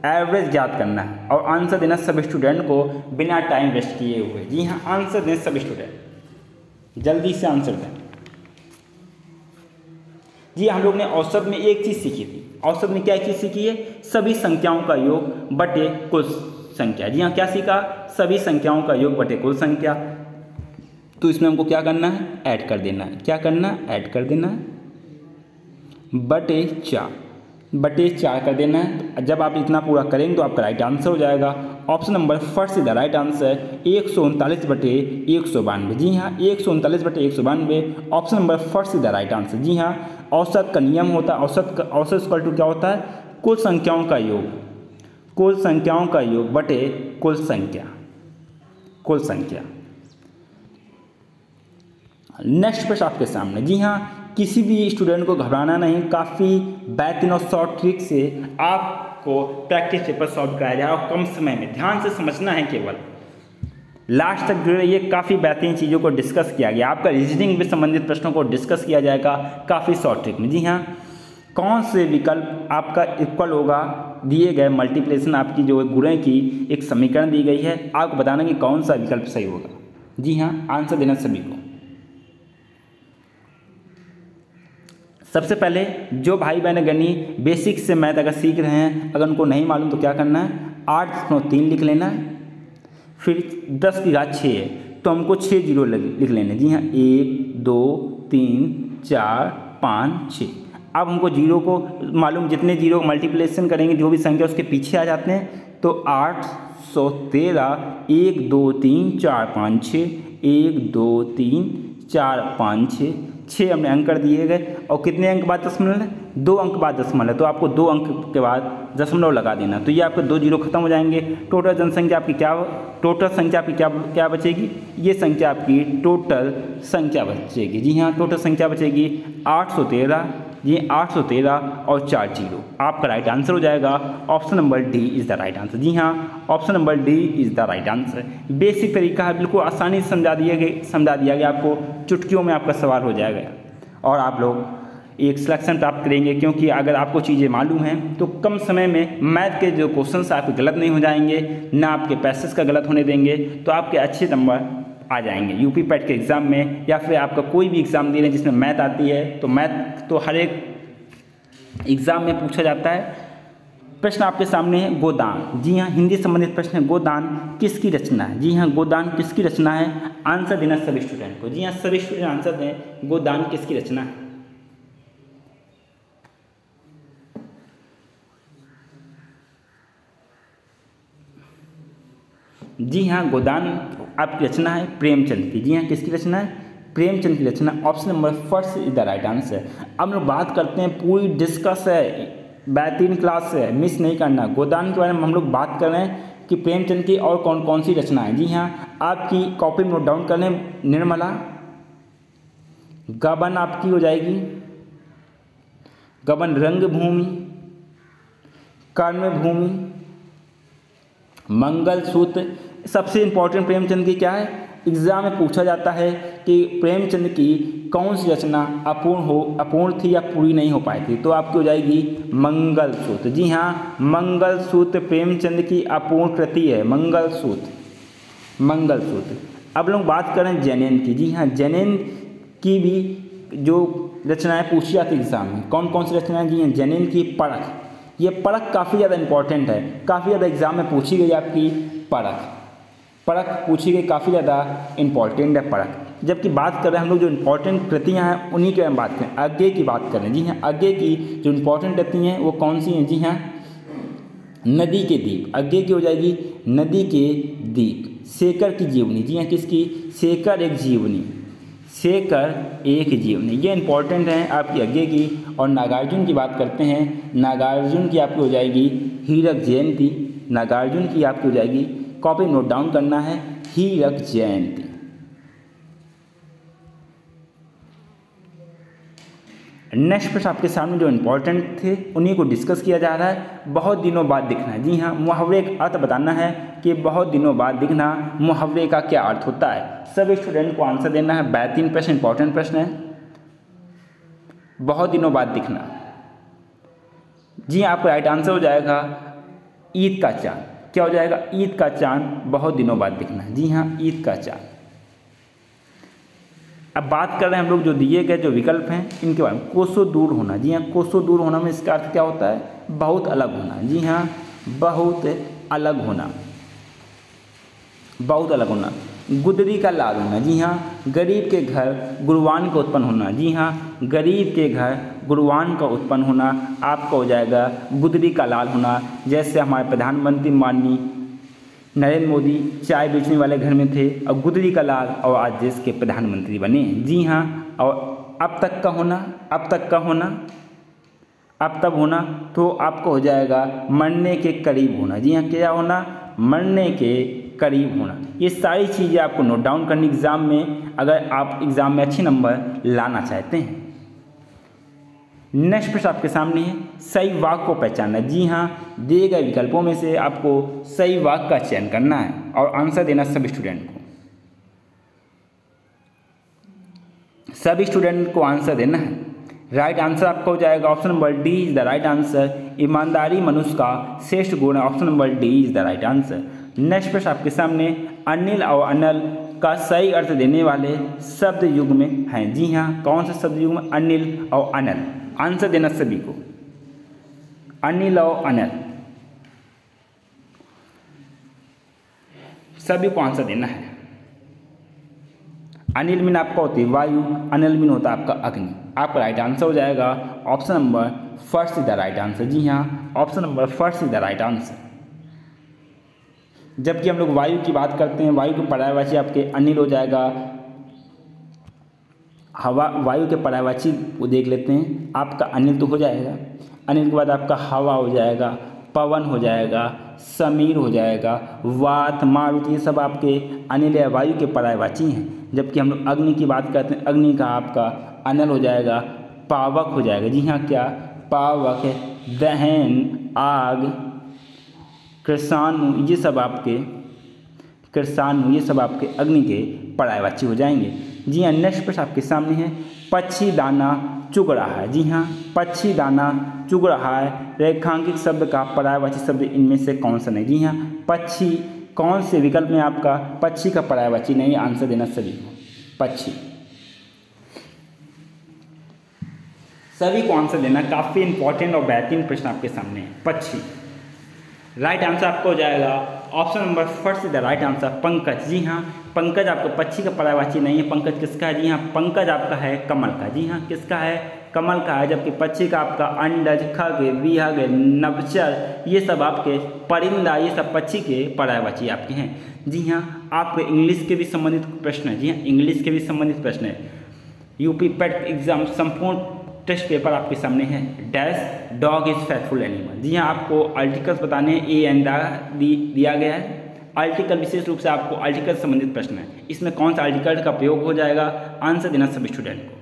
एवरेज ज्ञात करना है और आंसर देना सब स्टूडेंट को बिना टाइम वेस्ट किए हुए। जी हाँ, आंसर दें सब स्टूडेंट, जल्दी से आंसर दें। जी, हम लोग ने औसत में एक चीज़ सीखी थी। औसत में क्या चीज़ सीखी है, सभी संख्याओं का योग बटे कुल संख्या। जी हाँ, क्या सीखा, सभी संख्याओं का योग बटे कुल संख्या। तो इसमें हमको क्या करना है, ऐड कर देना है। क्या करना है, ऐड कर देना है, बटे 4 कर देना है। जब आप इतना पूरा करेंगे तो आपका राइट आंसर हो जाएगा। Option number first is the right answer, 139/192। जी हाँ, 139/192 option number first is the right answer. जी हाँ, औसत का नियम होता है, औसत इक्वल टू क्या होता है, कुल संख्याओं का योग, बटे कुल संख्या। नेक्स्ट प्रश्न आपके सामने, जी हाँ, किसी भी स्टूडेंट को घबराना नहीं, काफ़ी बेहतरीन और शॉर्ट ट्रिक से आपको प्रैक्टिस पेपर सॉल्व कराया जाए और कम समय में, ध्यान से समझना है केवल, लास्ट तक जुड़े रहिए। काफ़ी बेहतरीन चीज़ों को डिस्कस किया गया, आपका रीजनिंग में संबंधित प्रश्नों को डिस्कस किया जाएगा काफ़ी शॉर्ट ट्रिक में। जी हाँ, कौन से विकल्प आपका इक्वल होगा, दिए गए मल्टीप्लिकेशन आपकी जो गुणे की एक समीकरण दी गई है, आपको बताना कि कौन सा विकल्प सही होगा। जी हाँ, आंसर देना सभी को। सबसे पहले जो भाई बहन गणी बेसिक से मैथ अगर सीख रहे हैं, अगर उनको नहीं मालूम तो क्या करना है, 8.3 लिख लेना है। फिर 10 की घात 6 है तो हमको 6 जीरो लिख लेने। जी हाँ, 1 2 3 4 5 6। अब हमको जीरो को मालूम, जितने जीरो मल्टीप्लिकेशन करेंगे जो भी संख्या उसके पीछे आ जाते हैं। तो 813 1 2 3 4 5 6 1 2 3 4 5 6 6 हमने अंक कर दिए गए। और कितने अंक बाद दशमलव है? 2 अंक बाद दशमलव है, तो आपको 2 अंक के बाद दशमलव लगा देना। तो ये आपके 2 जीरो खत्म हो जाएंगे। टोटल जनसंख्या आपकी टोटल संख्या आपकी क्या बचेगी? ये संख्या आपकी टोटल संख्या बचेगी। जी हाँ, टोटल संख्या बचेगी 813। ये 813 और 4 जीरो आपका राइट आंसर हो जाएगा। Option number D is the right answer. जी हाँ, option number D is the right answer. Basic तरीका है, बिल्कुल आसानी से समझा दिया गया आपको, चुटकियों में आपका सवाल हो जाएगा और आप लोग एक सिलेक्शन प्राप्त करेंगे। क्योंकि अगर आपको चीज़ें मालूम हैं तो कम समय में मैथ के जो क्वेश्चंस आपके गलत नहीं हो जाएंगे, ना आपके पैसेज का गलत होने देंगे, तो आपके अच्छे नंबर आ जाएंगे यूपी पैट के एग्ज़ाम में, या फिर आपका कोई भी एग्ज़ाम दे रहे हैं जिसमें मैथ आती है। तो मैथ तो हर एक एग्ज़ाम में पूछा जाता है। प्रश्न आपके सामने है गोदान। जी हाँ, हिंदी संबंधित प्रश्न है, गोदान किसकी रचना है? जी हाँ, गोदान किसकी रचना है? आंसर देना सभी स्टूडेंट को। जी हाँ, सभी स्टूडेंट आंसर दें, गोदान किसकी रचना है? जी हाँ, गोदान आपकी रचना है प्रेमचंद की। जी हाँ, किसकी रचना है? प्रेमचंद की रचना। Option number first is the right answer. अब हम लोग बात करते हैं, पूरी डिस्कस है, बेहतरीन क्लास है, मिस नहीं करना। गोदान के बारे में हम लोग बात कर रहे हैं कि प्रेमचंद की और कौन कौन सी रचना है। जी हाँ, आपकी कॉपी में नोट डाउन कर लें। निर्मला, गबन आपकी हो जाएगी, गबन रंगभूमि, कर्मभूमि, मंगलसूत्र। सबसे इंपॉर्टेंट प्रेमचंद की क्या है, एग्जाम में पूछा जाता है कि प्रेमचंद की कौन सी रचना अपूर्ण थी या पूरी नहीं हो पाई थी, तो आपकी हो जाएगी मंगलसूत्र। जी हाँ, मंगलसूत्र प्रेमचंद की अपूर्ण कृति है, मंगलसूत्र। अब लोग बात करें जैनेन्द्र की। जी हाँ, जैनेन्द्र की भी जो रचनाएं पूछी जाती एग्जाम में, कौन कौन सी रचनाएं? जी हाँ, जैनेन्द्र की परख। ये परख काफ़ी ज़्यादा इंपॉर्टेंट है, काफ़ी ज़्यादा एग्जाम में पूछी गई आपकी परख पूछी गई, काफ़ी ज़्यादा इंपॉर्टेंट है परख। जबकि बात कर रहे हैं हम लोग जो इंपॉर्टेंट कृतियाँ हैं उन्हीं के बारे में बात करें, आगे की बात करें। जी हाँ, आगे की जो इंपॉर्टेंट कृति हैं वो कौन सी हैं? जी हाँ, नदी के द्वीप, आगे की हो जाएगी नदी के द्वीप। शेखर की जीवनी। जी हाँ, किसकी? शेखर एक जीवनी, शेखर एक जीवनी, ये इंपॉर्टेंट है आपकी आगे की। और नागार्जुन की बात करते हैं, नागार्जुन की आपकी हो जाएगी हीरक जयंती। नागार्जुन की आपकी हो जाएगी, कॉपी नोट डाउन करना है, हीरक जयंती। नेक्स्ट प्रश्न आपके सामने जो इंपॉर्टेंट थे उन्हीं को डिस्कस किया जा रहा है। बहुत दिनों बाद दिखना है। जी हाँ, मुहावरे का अर्थ बताना है कि बहुत दिनों बाद दिखना, मुहावरे का क्या अर्थ होता है। सभी स्टूडेंट को आंसर देना है। बेहतरीन प्रश्न, इंपॉर्टेंट प्रश्न है, बहुत दिनों बाद दिखना। जी हाँ, आपका राइट आंसर हो जाएगा ईद का चांद। क्या हो जाएगा? ईद का चांद बहुत दिनों बाद दिखना है। जी हाँ, ईद का चांद। अब बात कर रहे हैं हम लोग जो दिए गए जो विकल्प हैं इनके बारे में। कोसों दूर होना। जी हाँ, कोसों दूर होना में इसका अर्थ क्या होता है? बहुत अलग होना। जी हाँ, बहुत अलग होना, बहुत अलग होना। गुदरी का लाल होना। जी हाँ, गरीब के घर गुणवान का उत्पन्न होना। जी हाँ, गरीब के घर गुणवान का उत्पन्न होना आपका हो जाएगा गुदरी का लाल होना। जैसे हमारे प्रधानमंत्री माननीय नरेंद्र मोदी चाय बेचने वाले घर में थे और गुदरी का लाल और आज देश के प्रधानमंत्री बने। जी हाँ, और अब तक का होना, अब तक का होना, अब तब होना तो आपको हो जाएगा मरने के करीब होना। जी हाँ, क्या होना? मरने के करीब होना। ये सारी चीज़ें आपको नोट डाउन करनी एग्जाम में, अगर आप एग्जाम में अच्छे नंबर लाना चाहते हैं। नेक्स्ट प्रश्न आपके सामने है, सही वाक्य को पहचानना। जी हाँ, दिए गए विकल्पों में से आपको सही वाक्य का चयन करना है और आंसर देना सभी स्टूडेंट को। सभी स्टूडेंट को आंसर देना है। राइट आंसर आपका हो जाएगा option number D is the right answer. ईमानदारी मनुष्य का श्रेष्ठ गुण है। Option number D is the right answer. Next प्रश्न आपके सामने, अनिल और अनल का सही अर्थ देने वाले शब्द युग्म में हैं। जी हाँ, कौन से शब्द युग्म? अनिल और अनल। आंसर देना सभी को, अनिल और अनल, सभी को आंसर देना है। अनिल मीन आपका होती है वायु, अनिल मीन होता है आपका अग्नि। आपका राइट आंसर हो जाएगा option number first is the right answer. जी हाँ, option number first is the right answer. जबकि हम लोग वायु की बात करते हैं, वायु के पर्यायवाची आपके अनिल हो जाएगा। हवा, वायु के पर्यायवाची को देख लेते हैं, आपका अनिल तो हो जाएगा, अनिल के बाद आपका हवा हो जाएगा, पवन हो जाएगा, समीर हो जाएगा, वात, मारुति, ये सब आपके अनिल या वायु के पर्यायवाची हैं। जबकि हम लोग अग्नि की बात करते हैं, अग्नि का आपका अनल हो जाएगा, पावक हो जाएगा। जी हाँ, क्या पावक, दहन, आग, कृषाणु, ये सब आपके कृषाणु, ये सब आपके अग्नि के पर्यायवाची हो जाएंगे। जी हाँ, नेक्स्ट प्रश्न आपके सामने है, पक्षी दाना चुग रहा है। जी हाँ, पक्षी दाना चुग रहा है, रेखांकित शब्द का पर्यायवाची शब्द इनमें से कौन सा नहीं। जी हाँ, पक्षी, कौन से विकल्प में आपका पक्षी का पर्यायवाची नहीं, आंसर देना सभी को, पक्षी, सभी को आंसर देना। काफ़ी इंपॉर्टेंट और बेहतरीन प्रश्न आपके सामने है, पक्षी। राइट आंसर आपका हो जाएगा option number first is the right answer, Pankaj. जी हाँ, पंकज आपका पक्षी का पर्यायवाची नहीं है। पंकज किसका है? जी हाँ, पंकज आपका है कमल का। जी हाँ, किसका है? कमल का है। जबकि पक्षी का आपका अंडज, खग, विहग, नभचर, ये सब आपके परिंदा, ये सब पक्षी के पर्यायवाची आपके हैं। जी हाँ, आपके इंग्लिश के भी संबंधित प्रश्न है। जी हाँ, इंग्लिश के भी संबंधित प्रश्न है। यूपी पेट एग्जाम संपूर्ण टेस्ट पेपर आपके सामने है। Dash dog is faithful animal. जी हाँ, आपको आर्टिकल्स बताने हैं, ए एंड द दिया गया है। आर्टिकल विशेष रूप से आपको आर्टिकल से संबंधित प्रश्न है। इसमें कौन सा आर्टिकल का प्रयोग हो जाएगा, आंसर देना सभी स्टूडेंट को।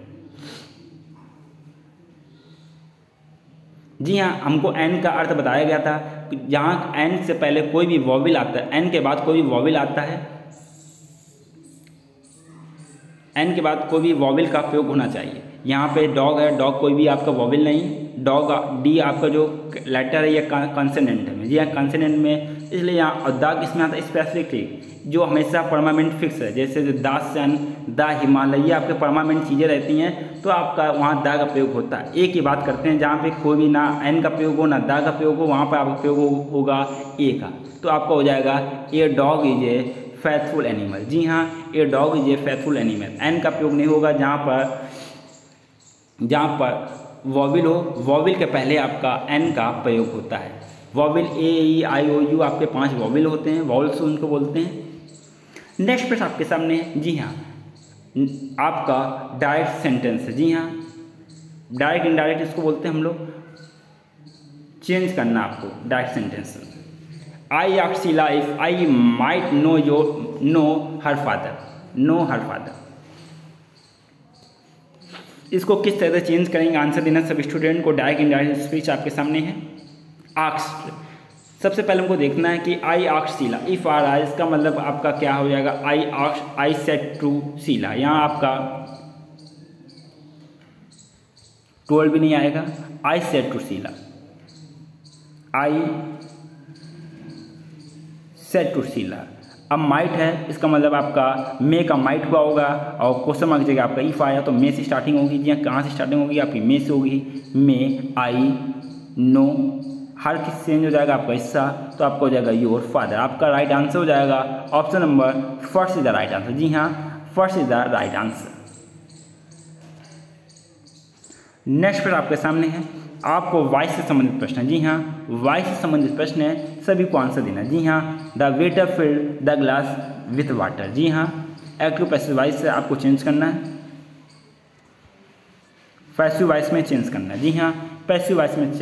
जी हाँ, हमको एन का अर्थ बताया गया था, जहाँ एन से पहले कोई भी वॉवेल आता है, एन के बाद कोई भी वॉवेल आता है, एन के बाद कोई भी वॉवेल का प्रयोग होना चाहिए। यहाँ पे डॉग है, डॉग कोई भी आपका वॉवेल नहीं, डॉग डी आपका जो लेटर है ये कॉन्सोनेंट है। जी हाँ, कॉन्सोनेंट में, इसलिए यहाँ द किसमें आता है? स्पेसिफिक, जो हमेशा परमानेंट फिक्स है। जैसे द सन, द हिमालय, ये आपके परमानेंट चीज़ें रहती हैं, तो आपका वहाँ द का प्रयोग होता है। ए की बात करते हैं, जहाँ पे कोई भी ना एन का प्रयोग हो ना द का प्रयोग हो, वहाँ पर आपका प्रयोग होगा ए का। तो आपका हो जाएगा a dog is a faithful animal. जी हाँ, a dog is a faithful animal. An का प्रयोग नहीं होगा जहाँ पर वॉवेल हो, वॉवेल के पहले आपका एन का प्रयोग होता है। Vowel A, E, I, O, you, आपके 5 वॉवेल होते हैं, वॉवेल्स उनको बोलते हैं। नेक्स्ट प्रश्न आपके सामने है। जी हाँ, आपका डायरेक्ट सेंटेंस है। जी हाँ, डायरेक्ट इनडायरेक्ट इसको बोलते हैं हम लोग। चेंज करना आपको direct sentence. I asked Sheela if I might know her father. इसको किस तरह से चेंज करेंगे, आंसर देना सब स्टूडेंट को। डायरेक्ट इनडायरेक्ट स्पीच आपके सामने है। आस्क्ड, सबसे पहले हमको देखना है कि आई आस्क्ड शीला, इफ आ रहा है, इसका मतलब आपका क्या हो जाएगा? I asked, I said to Sheela. यहाँ आपका टोल्ड भी नहीं आएगा, I said to Sheela, I said to Sheela. अब माइट है, इसका मतलब आपका मे का माइट हुआ होगा, और क्वेश्चन मार्क जगह आपका इफ आया तो मे से स्टार्टिंग होगी। जी हाँ, कहाँ से स्टार्टिंग होगी? आपकी मे से होगी। मे, आई, नो, हर किस चेंज हो जाएगा आपका हिस्सा, तो आपका हो जाएगा योर फादर। आपका राइट आंसर हो जाएगा option number first is the right answer. जी हाँ, first is the right answer. Next प्रश्न आपके सामने है, आपको वॉइस से संबंधित प्रश्न है। जी हाँ, वॉइस से संबंधित प्रश्न है, सभी को आंसर देना। जी हाँ, the waiter filled the glass with water. जी हाँ, एक्टिव पैसिव वॉइस से आपको चेंज करना है, पैसिव वॉइस में चेंज करना है। जी हाँ, पैसिव वॉइस में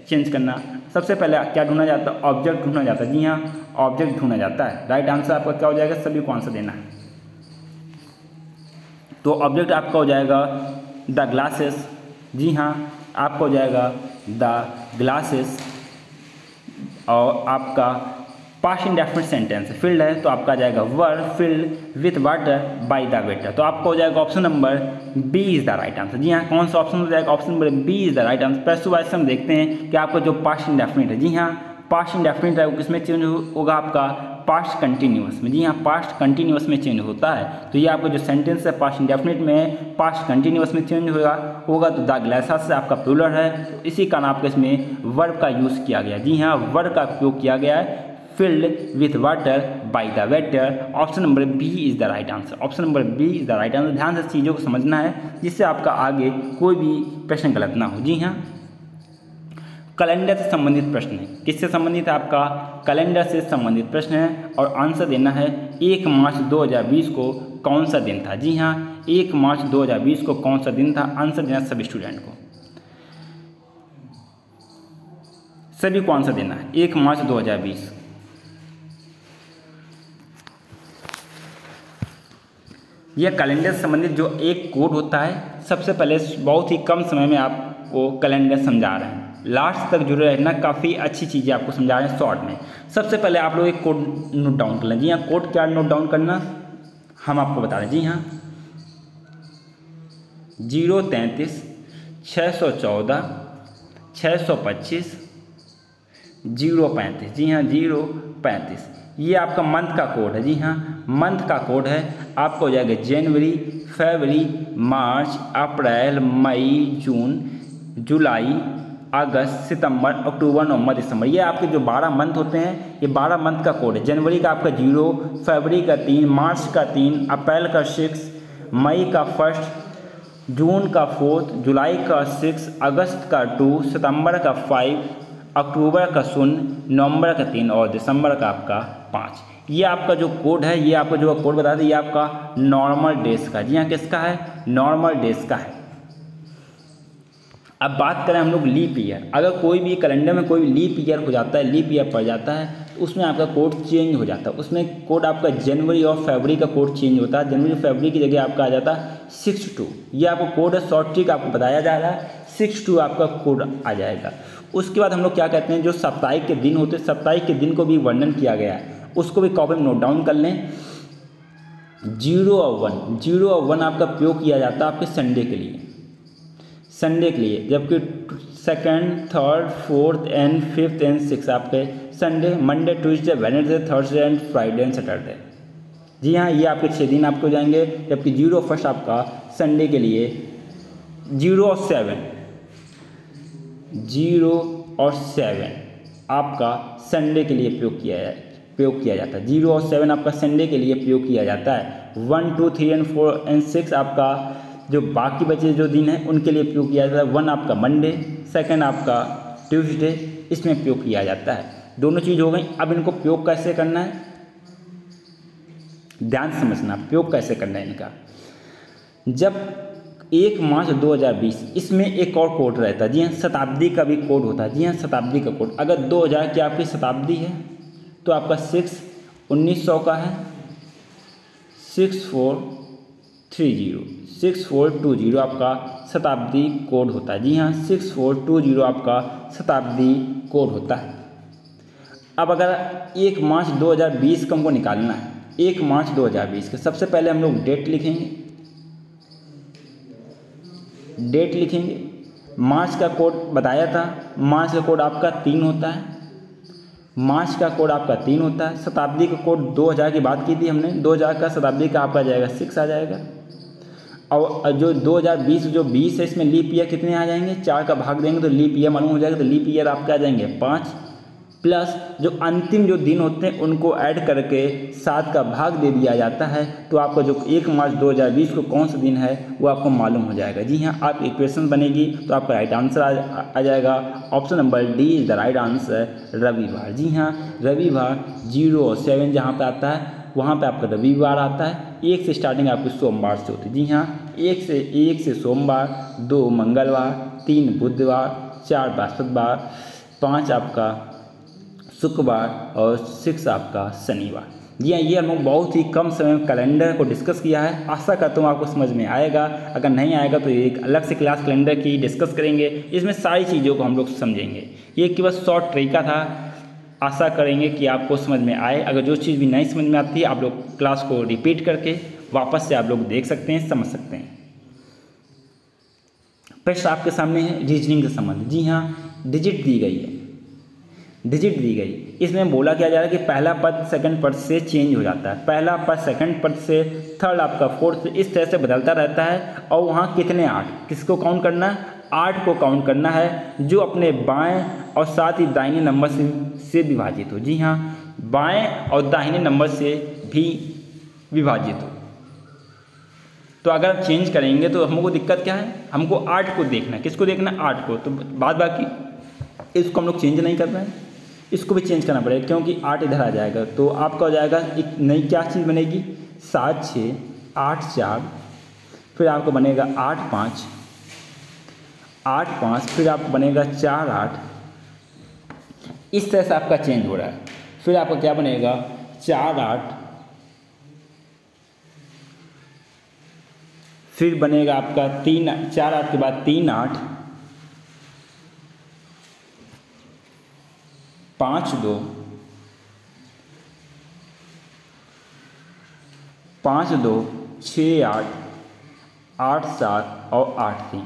चेंज करना। सबसे पहले क्या ढूंढा जाता है? ऑब्जेक्ट ढूंढा जाता है। जी हाँ, ऑब्जेक्ट ढूंढा जाता है। राइट आंसर आपका क्या हो जाएगा? सभी को आंसर देना है। तो ऑब्जेक्ट आपका हो जाएगा द ग्लासेस। जी हाँ, आपका हो जाएगा द ग्लासेस। और आपका पास्ट इंडेफिनिट सेंटेंस फिल्ड है, तो आपका आ जाएगा were filled with water by the waiter. तो आपका हो जाएगा option number B is the right answer. जी हाँ, कौन सा ऑप्शन हो जाएगा? Option number B is the right answer. Passive voice हम देखते हैं कि आपका जो पास्ट इंडेफिनिट है, जी हाँ, पास्ट इंडेफिनिट है, वो किसमें चेंज होगा? आपका पास्ट कंटिन्यूअस में। जी हाँ, पास्ट कंटिन्यूअस में चेंज होता है। तो ये आपका जो सेंटेंस है पास्ट इंडेफिनिट में पास्ट कंटिन्यूअस में चेंज होगा तो द ग्लासेस से आपका प्लूरल है, तो इसी कारण आपको इसमें वर्ब का यूज़ किया गया। जी हाँ, वर्ब का उपयोग किया गया है filled with water by the waiter. Option number B is the right answer. Option number B is the right answer. ध्यान से चीज़ों को समझना है जिससे आपका आगे कोई भी प्रश्न गलत ना हो। जी हाँ, कैलेंडर से संबंधित प्रश्न है। किससे संबंधित है? आपका कैलेंडर से संबंधित प्रश्न है और आंसर देना है 1 मार्च 2020 को कौन सा दिन था। जी हाँ, 1 मार्च 2020 को कौन सा दिन था, आंसर देना सभी स्टूडेंट को, सभी को आंसर देना है 1 मार्च 2020। यह कैलेंडर से संबंधित जो एक कोड होता है, सबसे पहले बहुत ही कम समय में आपको कैलेंडर समझा रहे हैं, लास्ट तक जुड़े रहना, काफ़ी अच्छी चीज़ें आपको समझा रहे हैं शॉर्ट में। सबसे पहले आप लोग एक कोड नोट डाउन कर लें। जी हाँ, कोड क्या नोट डाउन करना हम आपको बता दें। जी हाँ, 033 614 625 035। जी हाँ, 035 ये आपका मंथ का कोड है। जी हाँ, मंथ का कोड है, आपको हो जाएगा जनवरी, फरवरी, मार्च, अप्रैल, मई, जून, जुलाई, अगस्त, सितंबर, अक्टूबर, नवंबर, दिसंबर। ये आपके जो 12 मंथ होते हैं, ये 12 मंथ का कोड है। जनवरी का आपका 0, फरवरी का 3, मार्च का 3, अप्रैल का 6, मई का 1, जून का 4, जुलाई का 6, अगस्त का 2, सितंबर का 5, अक्टूबर का 0, नवंबर का 3 और दिसंबर का आपका 5। ये आपका जो कोड है, ये आपका जो कोड बता दें, ये आपका नॉर्मल डेज का। जी हाँ, किसका है? नॉर्मल डेज का है। अब बात करें हम लोग लीप ईयर। अगर कोई भी कैलेंडर में कोई भी लीप ईयर हो जाता है, लीप ईयर पड़ जाता है, तो उसमें आपका कोड चेंज हो जाता है। उसमें कोड आपका जनवरी और फरवरी का कोड चेंज होता है। जनवरी फरवरी की जगह आपका आ जाता है 6-2। ये आपका कोड है, शॉर्ट ट्रिक आपको बताया जा रहा है, 6-2 आपका कोड आ जाएगा। उसके बाद हम लोग क्या कहते हैं, जो साप्ताहिक के दिन होते हैं, साप्ताहिक के दिन को भी वर्णन किया गया है, उसको भी कॉपी में नोट डाउन कर लें। 0 और 1, 0 और 1 आपका प्रयोग किया जाता है आपके संडे के लिए, संडे के लिए, जबकि 2nd, 3rd, 4th and 5th and 6th आपके Sunday, Monday, Tuesday, Wednesday, Thursday and Friday and Saturday. जी हाँ, ये आपके 6 दिन आपको जाएंगे। जबकि 0 फर्स्ट आपका संडे के लिए 0 और 7, 0 और 7 आपका संडे के लिए प्रयोग किया जाता है। 0 और 7 आपका संडे के लिए प्रयोग किया जाता है। 1, 2, 3 एंड 4 एंड 6 आपका जो बाकी बचे जो दिन हैं उनके लिए प्रयोग किया जाता है। 1 आपका मंडे, 2nd आपका ट्यूसडे, इसमें प्रयोग किया जाता है। दोनों चीज़ हो गई। अब इनको प्रयोग कैसे करना है, ध्यान से समझना, प्रयोग कैसे करना है इनका। जब 1 मार्च 2020, इसमें एक और कोड रहता है। जी हाँ, शताब्दी का भी कोड होता है। जी हाँ, शताब्दी का कोड। अगर 2000 की आपकी शताब्दी है तो आपका 6 1900 का है 6430, 6420 आपका शताब्दी कोड होता है। जी हाँ, 6420 आपका शताब्दी कोड होता है। अब अगर 1 मार्च 2020 को हमको निकालना है, 1 मार्च 2020 के सबसे पहले हम लोग डेट लिखेंगे, डेट लिखेंगे। मार्च का कोड बताया था, मार्च का कोड आपका 3 होता है, मार्च का कोड आपका 3 होता है। शताब्दी का कोड 2000 की बात की थी हमने, 2000 का शताब्दी का आपका जाएगा 6 आ जाएगा। और जो 2020 जो 20 है, इसमें लीप ईयर कितने आ जाएंगे, 4 का भाग देंगे तो लीप ईयर मालूम हो जाएगा। तो लीप ईयर आपके आ जाएंगे 5, प्लस जो अंतिम जो दिन होते हैं उनको ऐड करके 7 का भाग दे दिया जाता है। तो आपका जो 1 मार्च 2020 को कौन सा दिन है वो आपको मालूम हो जाएगा। जी हाँ, आप इक्वेशन बनेगी तो आपका राइट आंसर आ जाएगा। Option number D is the right answer, रविवार। जी हाँ, रविवार 0 और 7 जहाँ पे आता है वहाँ पे आपका रविवार आता है। 1 से स्टार्टिंग आपकी सोमवार से होती है। जी हाँ, 1 से सोमवार, 2 मंगलवार, 3 बुधवार, 4 बृहस्पतिवार, 5 आपका शुक्रवार और 6 आपका शनिवार। जी हाँ, ये हम लोग बहुत ही कम समय में कैलेंडर को डिस्कस किया है। आशा करता हूँ आपको समझ में आएगा। अगर नहीं आएगा तो एक अलग से क्लास कैलेंडर की डिस्कस करेंगे, इसमें सारी चीज़ों को हम लोग समझेंगे। ये कि बस शॉर्ट तरीका था। आशा करेंगे कि आपको समझ में आए। अगर जो चीज़ भी नहीं समझ में आती है आप लोग क्लास को रिपीट करके वापस से आप लोग देख सकते हैं, समझ सकते हैं। प्रश्न आपके सामने है रीजनिंग के संबंध। जी हाँ, डिजिट दी गई है, डिजिट दी गई। इसमें बोला क्या जा रहा है कि पहला पद सेकंड पद से चेंज हो जाता है। पहला पद सेकंड पद से, थर्ड आपका फोर्थ से, इस तरह से बदलता रहता है। और वहाँ कितने 8, किसको काउंट करना है, 8 को काउंट करना है जो अपने बाएं और साथ ही दाहिने नंबर से विभाजित हो। जी हाँ, बाएं और दाहिने नंबर से भी विभाजित हो। तो अगर आप चेंज करेंगे तो हमको दिक्कत क्या है, हमको 8 को देखना है। किसको देखना है? 8 को। तो बाद बाकी इसको हम लोग चेंज नहीं कर रहे हैं, इसको भी चेंज करना पड़ेगा क्योंकि 8 इधर आ जाएगा। तो आपका हो जाएगा एक नई क्या चीज़ बनेगी, 7 6 8 4, फिर आपको बनेगा 8 5 8 5, फिर आपको बनेगा 4 8। इस तरह से आपका चेंज हो रहा है। फिर आपका क्या बनेगा 4 8, फिर बनेगा आपका 3 4 8 के बाद 3 8 5 2 5 2 6 8 8 7 और 8 3।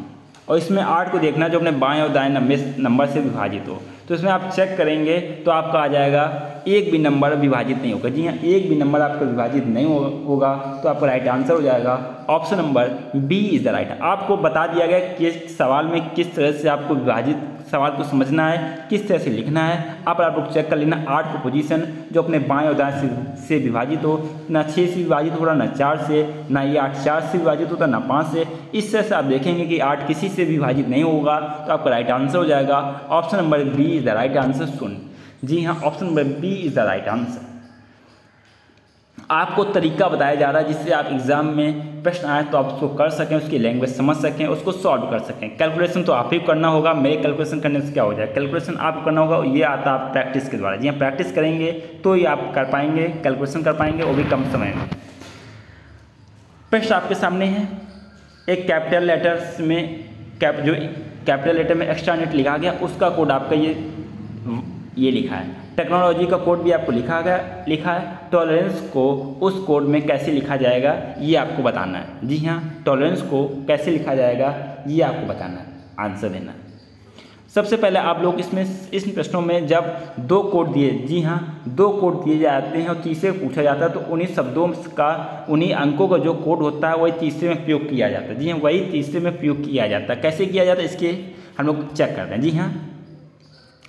और इसमें 8 को देखना जो अपने बाएं और दाएं नंबर से विभाजित हो। तो इसमें आप चेक करेंगे तो आपका आ जाएगा एक भी नंबर विभाजित नहीं होगा। जी हाँ, एक भी नंबर आपका विभाजित नहीं होगा। तो आपका राइट आंसर हो जाएगा option number B is the right. आपको बता दिया गया कि सवाल में किस तरह से आपको विभाजित सवाल को समझना है, किस तरह से लिखना है। आप लोग चेक कर लेना 8 को पोजीशन जो अपने बाएं और दाएं से विभाजित हो, ना 6 से विभाजित हो रहा, ना 4 से, ना ये 8 4 से विभाजित होता, ना 5 से। इस तरह से आप देखेंगे कि 8 किसी से विभाजित नहीं होगा। तो आपका राइट आंसर हो जाएगा option number B is the right answer. सुन, जी हाँ, option number B is the right answer. आपको तरीका बताया जा रहा है जिससे आप एग्जाम में प्रश्न आए तो आप उसको कर सकें, उसकी लैंग्वेज समझ सकें, उसको सॉल्व कर सकें। कैलकुलेशन तो आप ही करना होगा, मेरे कैलकुलेशन करने से क्या हो जाए, कैलकुलेशन आप करना होगा। ये आता है आप प्रैक्टिस के द्वारा। जी हाँ, प्रैक्टिस करेंगे तो ही आप कर पाएंगे, कैलकुलेशन कर पाएंगे, वो भी कम समय में। प्रश्न आपके सामने है, एक कैपिटल लेटर्स में जो कैपिटल लेटर में एक्स्ट्रा यूनिट लिखा गया उसका कोड आपका ये लिखा है। टेक्नोलॉजी का कोड भी आपको लिखा है। टॉलरेंस को उस कोड में कैसे लिखा जाएगा ये आपको बताना है। जी हाँ, टॉलरेंस को कैसे लिखा जाएगा ये आपको बताना है, आंसर देना है। सबसे पहले आप लोग इन प्रश्नों में जब 2 कोड दिए, जी हाँ 2 कोड दिए जाते हैं और तीसरे पूछा जाता है तो उन्हीं शब्दों का, उन्हीं अंकों का जो कोड होता है वही तीसरे में प्रयोग किया जाता है। जी हाँ, वही तीसरे में प्रयोग किया जाता है। कैसे किया जाता है इसके हम लोग चेक करते हैं। जी हाँ,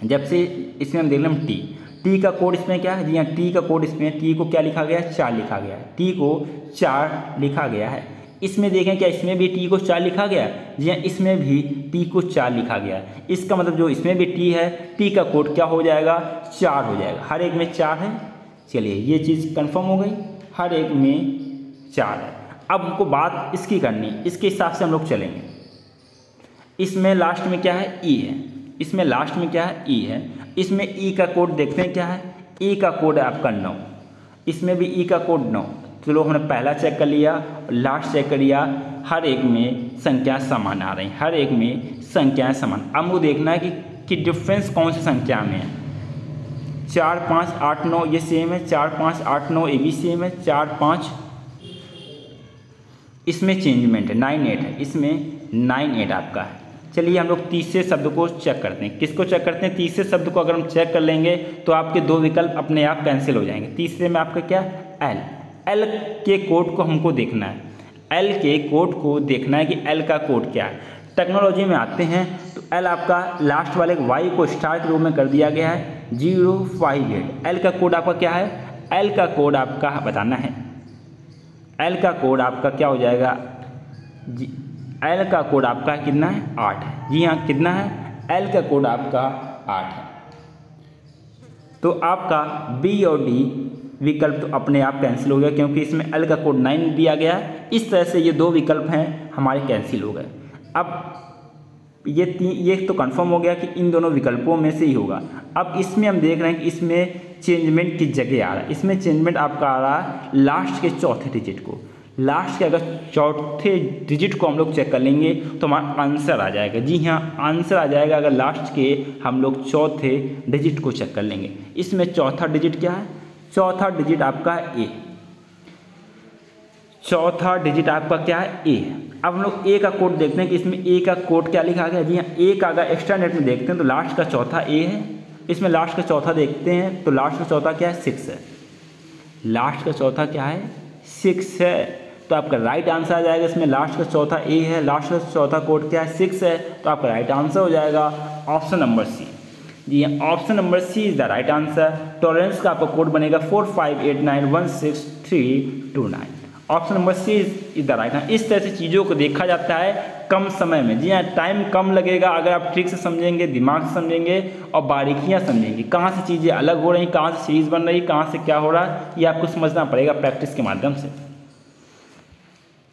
जब से इसमें हम देख लें टी का कोड इसमें क्या है। जी हाँ, टी का कोड इसमें टी को क्या लिखा गया है, 4 लिखा गया है। टी को 4 लिखा गया है। इसमें देखें क्या इसमें भी टी को 4 लिखा गया है। जी हाँ, इसमें भी टी को 4 लिखा गया है। इसका मतलब जो इसमें भी टी है, टी का कोड क्या हो जाएगा, 4 हो जाएगा। हर एक में 4 है। चलिए ये चीज़ कंफर्म हो गई, हर एक में 4 है। अब हमको बात इसकी करनी, इसके हिसाब से हम लोग चलेंगे। इसमें लास्ट में क्या है, ई है। इसमें लास्ट में क्या है, ई है। इसमें ई का कोड देखते हैं क्या है, ई का कोड है आपका 9। इसमें भी ई का कोड 9। चलो हमने पहला चेक कर लिया, लास्ट चेक कर लिया। हर एक में संख्या समान आ रही, हर एक में संख्याएं समान। अब हमको देखना है कि डिफरेंस कौन सी संख्या में है। 4 5 8 9 ये सेम है, 4 5 8 9 ये भी सेम है, 4 5 इसमें चेंजमेंट है, 9 8 है, इसमें 9 8 आपका है। चलिए हम लोग तीसरे शब्द को चेक करते हैं। किसको चेक करते हैं, तीसरे शब्द को अगर हम चेक कर लेंगे तो आपके 2 विकल्प अपने आप कैंसिल हो जाएंगे। तीसरे में आपका क्या, एल के कोड को हमको देखना है। एल के कोड को देखना है कि एल का कोड क्या है। टेक्नोलॉजी में आते हैं तो एल आपका लास्ट वाले वाई को स्टार के रूप में कर दिया गया है 058। एल का कोड आपका क्या है, एल का कोड आपका बताना है। एल का कोड आपका क्या हो जाएगा, एल का कोड आपका कितना है, 8 है। जी हाँ, कितना है, एल का कोड आपका 8 है। तो आपका बी और डी विकल्प तो अपने आप कैंसिल हो गया क्योंकि इसमें एल का कोड 9 दिया गया है। इस तरह से ये 2 विकल्प हैं हमारे कैंसिल हो गए। अब ये तो कंफर्म हो गया कि इन दोनों विकल्पों में से ही होगा। अब इसमें हम देख रहे हैं कि इसमें चेंजमेंट की जगह आ रहा है। इसमें चेंजमेंट आपका आ रहा है लास्ट के चौथे डिजिट को। लास्ट के अगर चौथे डिजिट को हम लोग चेक कर लेंगे तो हमारा आंसर आ जाएगा। जी हाँ, आंसर आ जाएगा अगर लास्ट के हम लोग चौथे डिजिट को चेक कर लेंगे। इसमें चौथा डिजिट क्या है, चौथा डिजिट आपका ए। चौथा डिजिट आपका क्या है, ए। अब हम लोग ए का कोड देखते हैं कि इसमें ए का कोड क्या लिखा गया। जी हाँ, ए का अगर एक्स्ट्रा नेट में देखते हैं तो लास्ट का चौथा ए है। इसमें लास्ट का चौथा देखते हैं तो लास्ट का चौथा क्या है, 6 है। लास्ट का चौथा क्या है, 6 है। तो आपका राइट आंसर आ जाएगा। इसमें लास्ट का चौथा ए है, लास्ट का चौथा कोड क्या है, 6 है। तो आपका राइट आंसर हो जाएगा ऑप्शन नंबर सी। जी हाँ, option number C is the right answer. Tolerance का आपका कोड बनेगा 45891639। Option number C is the right answer. इस तरह से चीज़ों को देखा जाता है कम समय में। जी हाँ, टाइम कम लगेगा अगर आप ट्रिक से समझेंगे, दिमाग से समझेंगे और बारीकियाँ समझेंगे, कहाँ से चीज़ें अलग हो रही, कहाँ से सीरीज बन रही, कहाँ से क्या हो रहा है, ये आपको समझना पड़ेगा प्रैक्टिस के माध्यम से।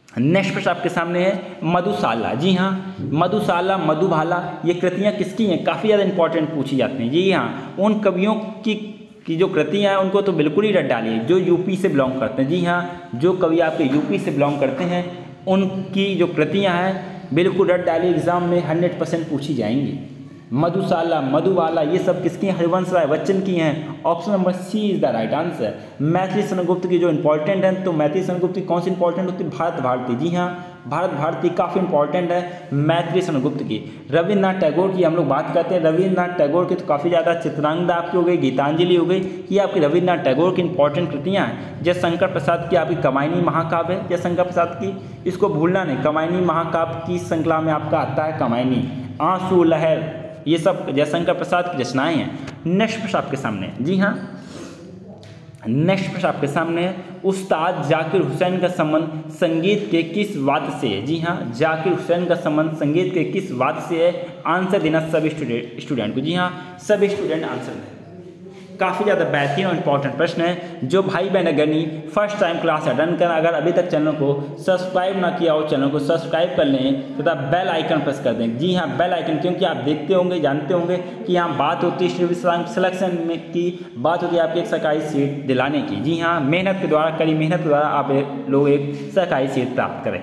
नेक्स्ट प्रश्न आपके सामने है मधुशाला। जी हाँ, मधुशाला, मधुबाला ये कृतियाँ किसकी हैं? काफ़ी ज़्यादा इंपॉर्टेंट पूछी जाती हैं। जी हाँ, उन कवियों की जो कृतियाँ हैं उनको तो बिल्कुल ही रट डालिए जो यूपी से बिलोंग करते हैं। जी हाँ, जो कवि आपके यूपी से बिलोंग करते हैं उनकी जो कृतियाँ हैं बिल्कुल रट डालिए, एग्जाम में 100% पूछी जाएंगी। मधुशाला, मधुबाला ये सब किसकी हैं? हरिवंश राय बच्चन की हैं। Option number C is the right answer. Maithili Sharan Gupt की जो इंपॉर्टेंट है, तो मैथिली शरण गुप्त की कौन सी इंपॉर्टेंट होती है? भारत भारती। जी हाँ, भारत भारती काफ़ी इंपॉर्टेंट है मैथिली शरण गुप्त की। रविन्द्रनाथ टैगोर की हम लोग बात करते हैं, रविन्द्रनाथ टैगोर की तो काफ़ी ज़्यादा चित्रांगदा आपकी हो गई, गीतांजलि हो गई, ये आपकी रविन्द्रनाथ टैगोर की इंपॉर्टेंट कृतियाँ हैं। जयशंकर प्रसाद की आपकी कमायनी महाकाव्य है, जयशंकर प्रसाद की, इसको भूलना नहीं, कमायनी महाकाव्य की श्रृंखला में आपका आता है कमायनी, आंसू लहर, ये सब जयशंकर प्रसाद की रचनाएं हैं। नेक्स्ट प्रश्न आपके सामने, जी हाँ, नेक्स्ट प्रश्न आपके सामने है उस्ताद जाकिर हुसैन का संबंध संगीत के किस वाद्य से है? जी हाँ, जाकिर हुसैन का संबंध संगीत के किस वाद्य से है? आंसर देना सभी स्टूडेंट को। जी हाँ, सभी स्टूडेंट आंसर दें। काफ़ी ज़्यादा बेहतरीन और इंपॉर्टेंट प्रश्न है। जो भाई बहन अगर फर्स्ट टाइम क्लास अटेंड करना, अगर अभी तक चैनल को सब्सक्राइब ना किया हो, चैनल को सब्सक्राइब कर लें तथा बेल आइकन प्रेस कर दें। जी हाँ, बेल आइकन, क्योंकि आप देखते होंगे, जानते होंगे कि यहाँ बात होती है सिलेक्शन में की बात होती है आपकी एक सरकारी सीट दिलाने की। जी हाँ, मेहनत के द्वारा, कड़ी मेहनत के द्वारा आप लोग एक सरकारी सीट प्राप्त करें।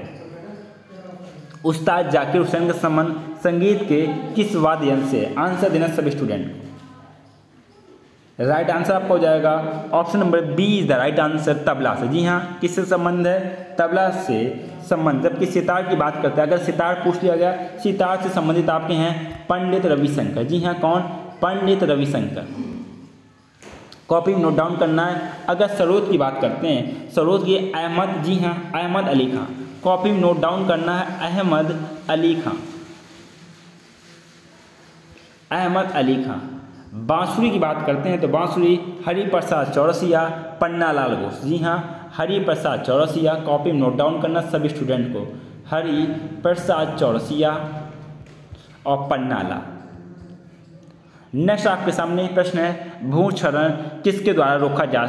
उस्ताद जाकिर हुसैन का संबंध संगीत के किस वाद्य यंत्र से? आंसर देना सभी स्टूडेंट को। राइट आंसर आपका हो जाएगा option number B is the right answer, tabla से। जी हाँ, किससे संबंध है? तबला से संबंध। जबकि सितार की बात करते हैं, अगर सितार पूछ लिया गया, सितार से संबंधित आपके हैं पंडित रविशंकर। जी हाँ, कौन? पंडित रविशंकर। कॉपी में नोट डाउन करना है। अगर सरोद की बात करते हैं, सरोद की अहमद, जी हाँ, अहमद अली खां। कॉपी में नोट डाउन करना है अहमद अली खां, अहमद अली खां। बांसुरी की बात करते हैं तो बांसुरी हरिप्रसाद चौरसिया, पन्नालाल घोष। जी हाँ, हरिप्रसाद चौरसिया। कॉपी में नोट डाउन करना सभी स्टूडेंट को, हरिप्रसाद चौरसिया और पन्नालाल। नेक्स्ट आपके सामने प्रश्न है भूक्षरण किसके द्वारा रोका जा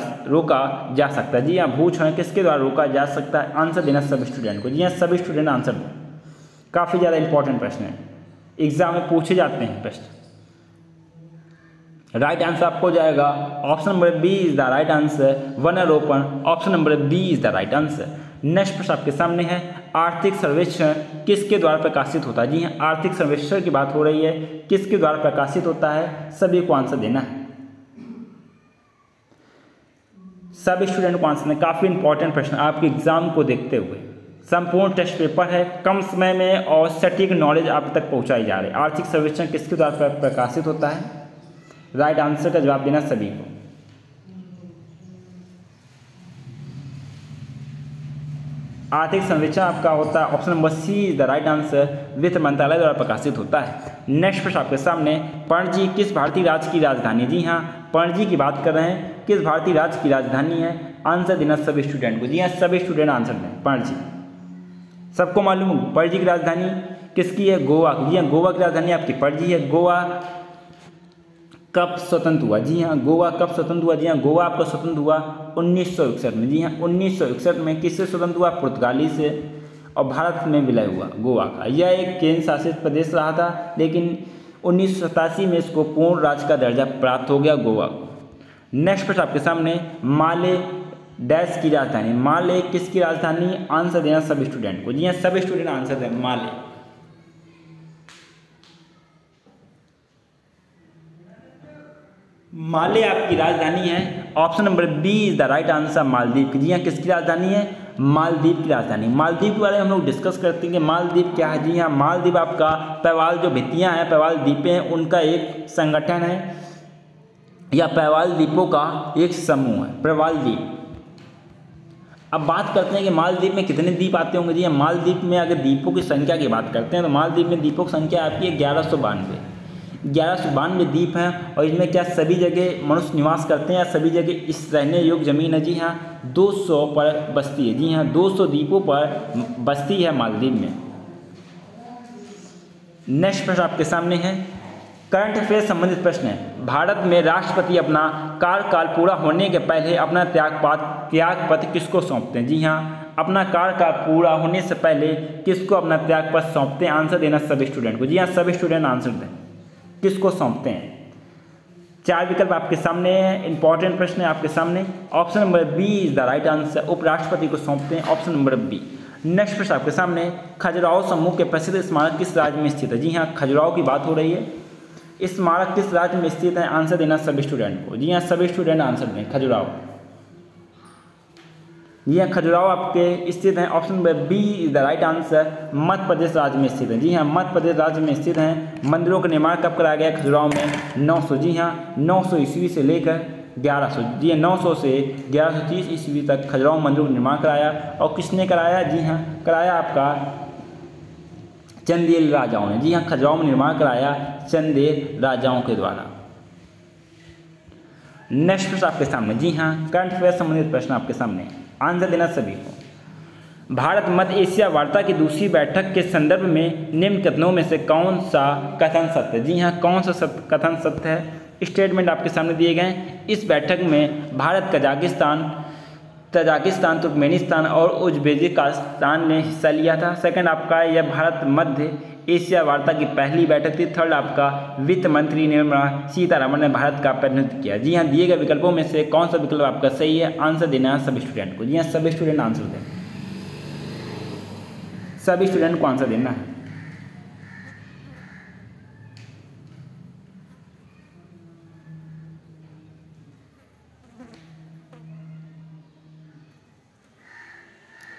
सकता है? जी हाँ, भूक्षरण किसके द्वारा रोका जा सकता है? आंसर देना सभी स्टूडेंट को। जी हाँ, सभी स्टूडेंट आंसर दें। काफ़ी ज़्यादा इंपॉर्टेंट प्रश्न है, एग्जाम में पूछे जाते हैं प्रश्न। राइट आंसर आपको हो जाएगा option number B is the right answer, वनारोपण। Option number B is the right answer. Next प्रश्न आपके सामने है आर्थिक सर्वेक्षण किसके द्वारा प्रकाशित होता है? जी हाँ, आर्थिक सर्वेक्षण की बात हो रही है, किसके द्वारा प्रकाशित होता है? सभी को आंसर देना है, सभी स्टूडेंट को आंसर देना। काफ़ी इंपॉर्टेंट प्रश्न आपके एग्जाम को देखते हुए, संपूर्ण टेस्ट पेपर है, कम समय में और सटीक नॉलेज आप तक पहुंचाई जा रही है। आर्थिक सर्वेक्षण किसके द्वारा प्रकाशित होता है? राइट आंसर का जवाब देना सभी को। आर्थिक सर्वेक्षण आपका होता है option number C is the right answer, वित्त मंत्रालय द्वारा प्रकाशित होता है। नेक्स्ट प्रश्न आपके सामने, पणजी किस भारतीय राज्य की राजधानी? जी हाँ, पणजी की बात कर रहे हैं, किस भारतीय राज्य की राजधानी है? आंसर देना सभी स्टूडेंट को। जी हाँ, सभी स्टूडेंट आंसर दें। पणजी सबको मालूम, पणजी की राजधानी किसकी है? गोवा की। जी हाँ, गोवा की राजधानी आपकी पणजी है। गोवा कब स्वतंत्र हुआ? जी हाँ, गोवा कब स्वतंत्र हुआ? जी हाँ, गोवा आपका स्वतंत्र हुआ 1961 में। जी हाँ, 1961 में किससे स्वतंत्र हुआ? पुर्तगाली से, और भारत में विलय हुआ गोवा का। यह एक केंद्र शासित प्रदेश रहा था, लेकिन 1987 में इसको पूर्ण राज्य का दर्जा प्राप्त हो गया गोवा को। नेक्स्ट प्रश्न आपके सामने, माले डैश की राजधानी, माले किसकी राजधानी? आंसर देना सभी स्टूडेंट को। जी हाँ, सभी स्टूडेंट आंसर दें। माले, माले आपकी राजधानी है। Option number B is the right answer, Maldives की। जी हाँ, किसकी राजधानी है? मालदीव की राजधानी। मालदीव के बारे में हम लोग डिस्कस करते हैं कि मालदीव क्या है। जी हाँ, मालदीव आपका पैवाल जो भित्तियाँ हैं, पैवाल द्वीपें हैं, उनका एक संगठन है, या पैवाल द्वीपों का एक समूह है, पैवाल द्वीप। अब बात करते हैं कि मालदीव में कितने द्वीप आते होंगे। जी हाँ, मालदीव में अगर द्वीपों की संख्या की बात करते हैं तो मालदीव में द्वीपों की संख्या आपकी 1192। 1192 द्वीप हैं और इसमें क्या सभी जगह मनुष्य निवास करते हैं या सभी जगह इस रहने योग्य ज़मीन है? जी हाँ, 200 पर बस्ती है। जी हाँ, 200 द्वीपों पर बस्ती है मालदीव में। नेक्स्ट प्रश्न आपके सामने है, करंट अफेयर संबंधित प्रश्न है। भारत में राष्ट्रपति अपना कार्यकाल पूरा होने के पहले अपना त्यागपत्र किसको सौंपते हैं? जी हाँ, अपना कार्यकाल पूरा होने से पहले किसको अपना त्यागपत्र सौंपते हैं? आंसर देना सभी स्टूडेंट को। जी हाँ, सभी स्टूडेंट आंसर दें, किसको सौंपते हैं? 4 विकल्प आपके सामने है, इंपॉर्टेंट प्रश्न है आपके सामने। Option number B is the right answer, उपराष्ट्रपति को सौंपते हैं, ऑप्शन नंबर बी। नेक्स्ट प्रश्न आपके सामने, खजुराहो समूह के प्रसिद्ध स्मारक किस राज्य में स्थित है? जी हाँ, खजुराहो की बात हो रही है। स्मारक किस राज्य में स्थित है? आंसर देना सभी स्टूडेंट को। जी हाँ, सभी स्टूडेंट आंसर दें, खजुराहो। जी हाँ, खजुराहो आपके स्थित हैं, option number B is the right answer, Madhya Pradesh राज्य में स्थित है। जी हाँ, मध्य प्रदेश राज्य में स्थित हैं। मंदिरों का निर्माण कब कराया गया खजुराहो में? 900। जी हाँ, 900 ईस्वी से लेकर 1100। जी हाँ, 900 से 1130 ईस्वी तक खजुराहो मंदिरों का निर्माण कराया। और किसने कराया? जी हाँ, कराया आपका चंदेल राजाओं ने। जी हाँ, खजुराहो में निर्माण कराया चंदेल राजाओं के द्वारा। नेक्स्ट प्रश्न आपके सामने, जी हाँ, करंट अफेयर संबंधित प्रश्न आपके सामने, आंसर देना सभी को। भारत मध्य एशिया वार्ता की दूसरी बैठक के संदर्भ में निम्न कथनों में से कौन सा कथन सत्य है? जी हाँ, कौन सा कथन सत्य है? स्टेटमेंट आपके सामने दिए गए हैं। इस बैठक में भारत, तजाकिस्तान, तुर्कमेनिस्तान और उज्बेकिस्तान ने हिस्सा लिया था। सेकंड आपका यह भारत मध्य एशिया वार्ता की पहली बैठक थी। थर्ड आपका वित्त मंत्री निर्मला सीतारमण ने भारत का प्रतिनिधित्व किया। जी हाँ, दिए गए विकल्पों में से कौन सा विकल्प आपका सही है? आंसर देना है सभी स्टूडेंट को। जी हाँ, सभी स्टूडेंट आंसर दें, सभी स्टूडेंट को आंसर देना है।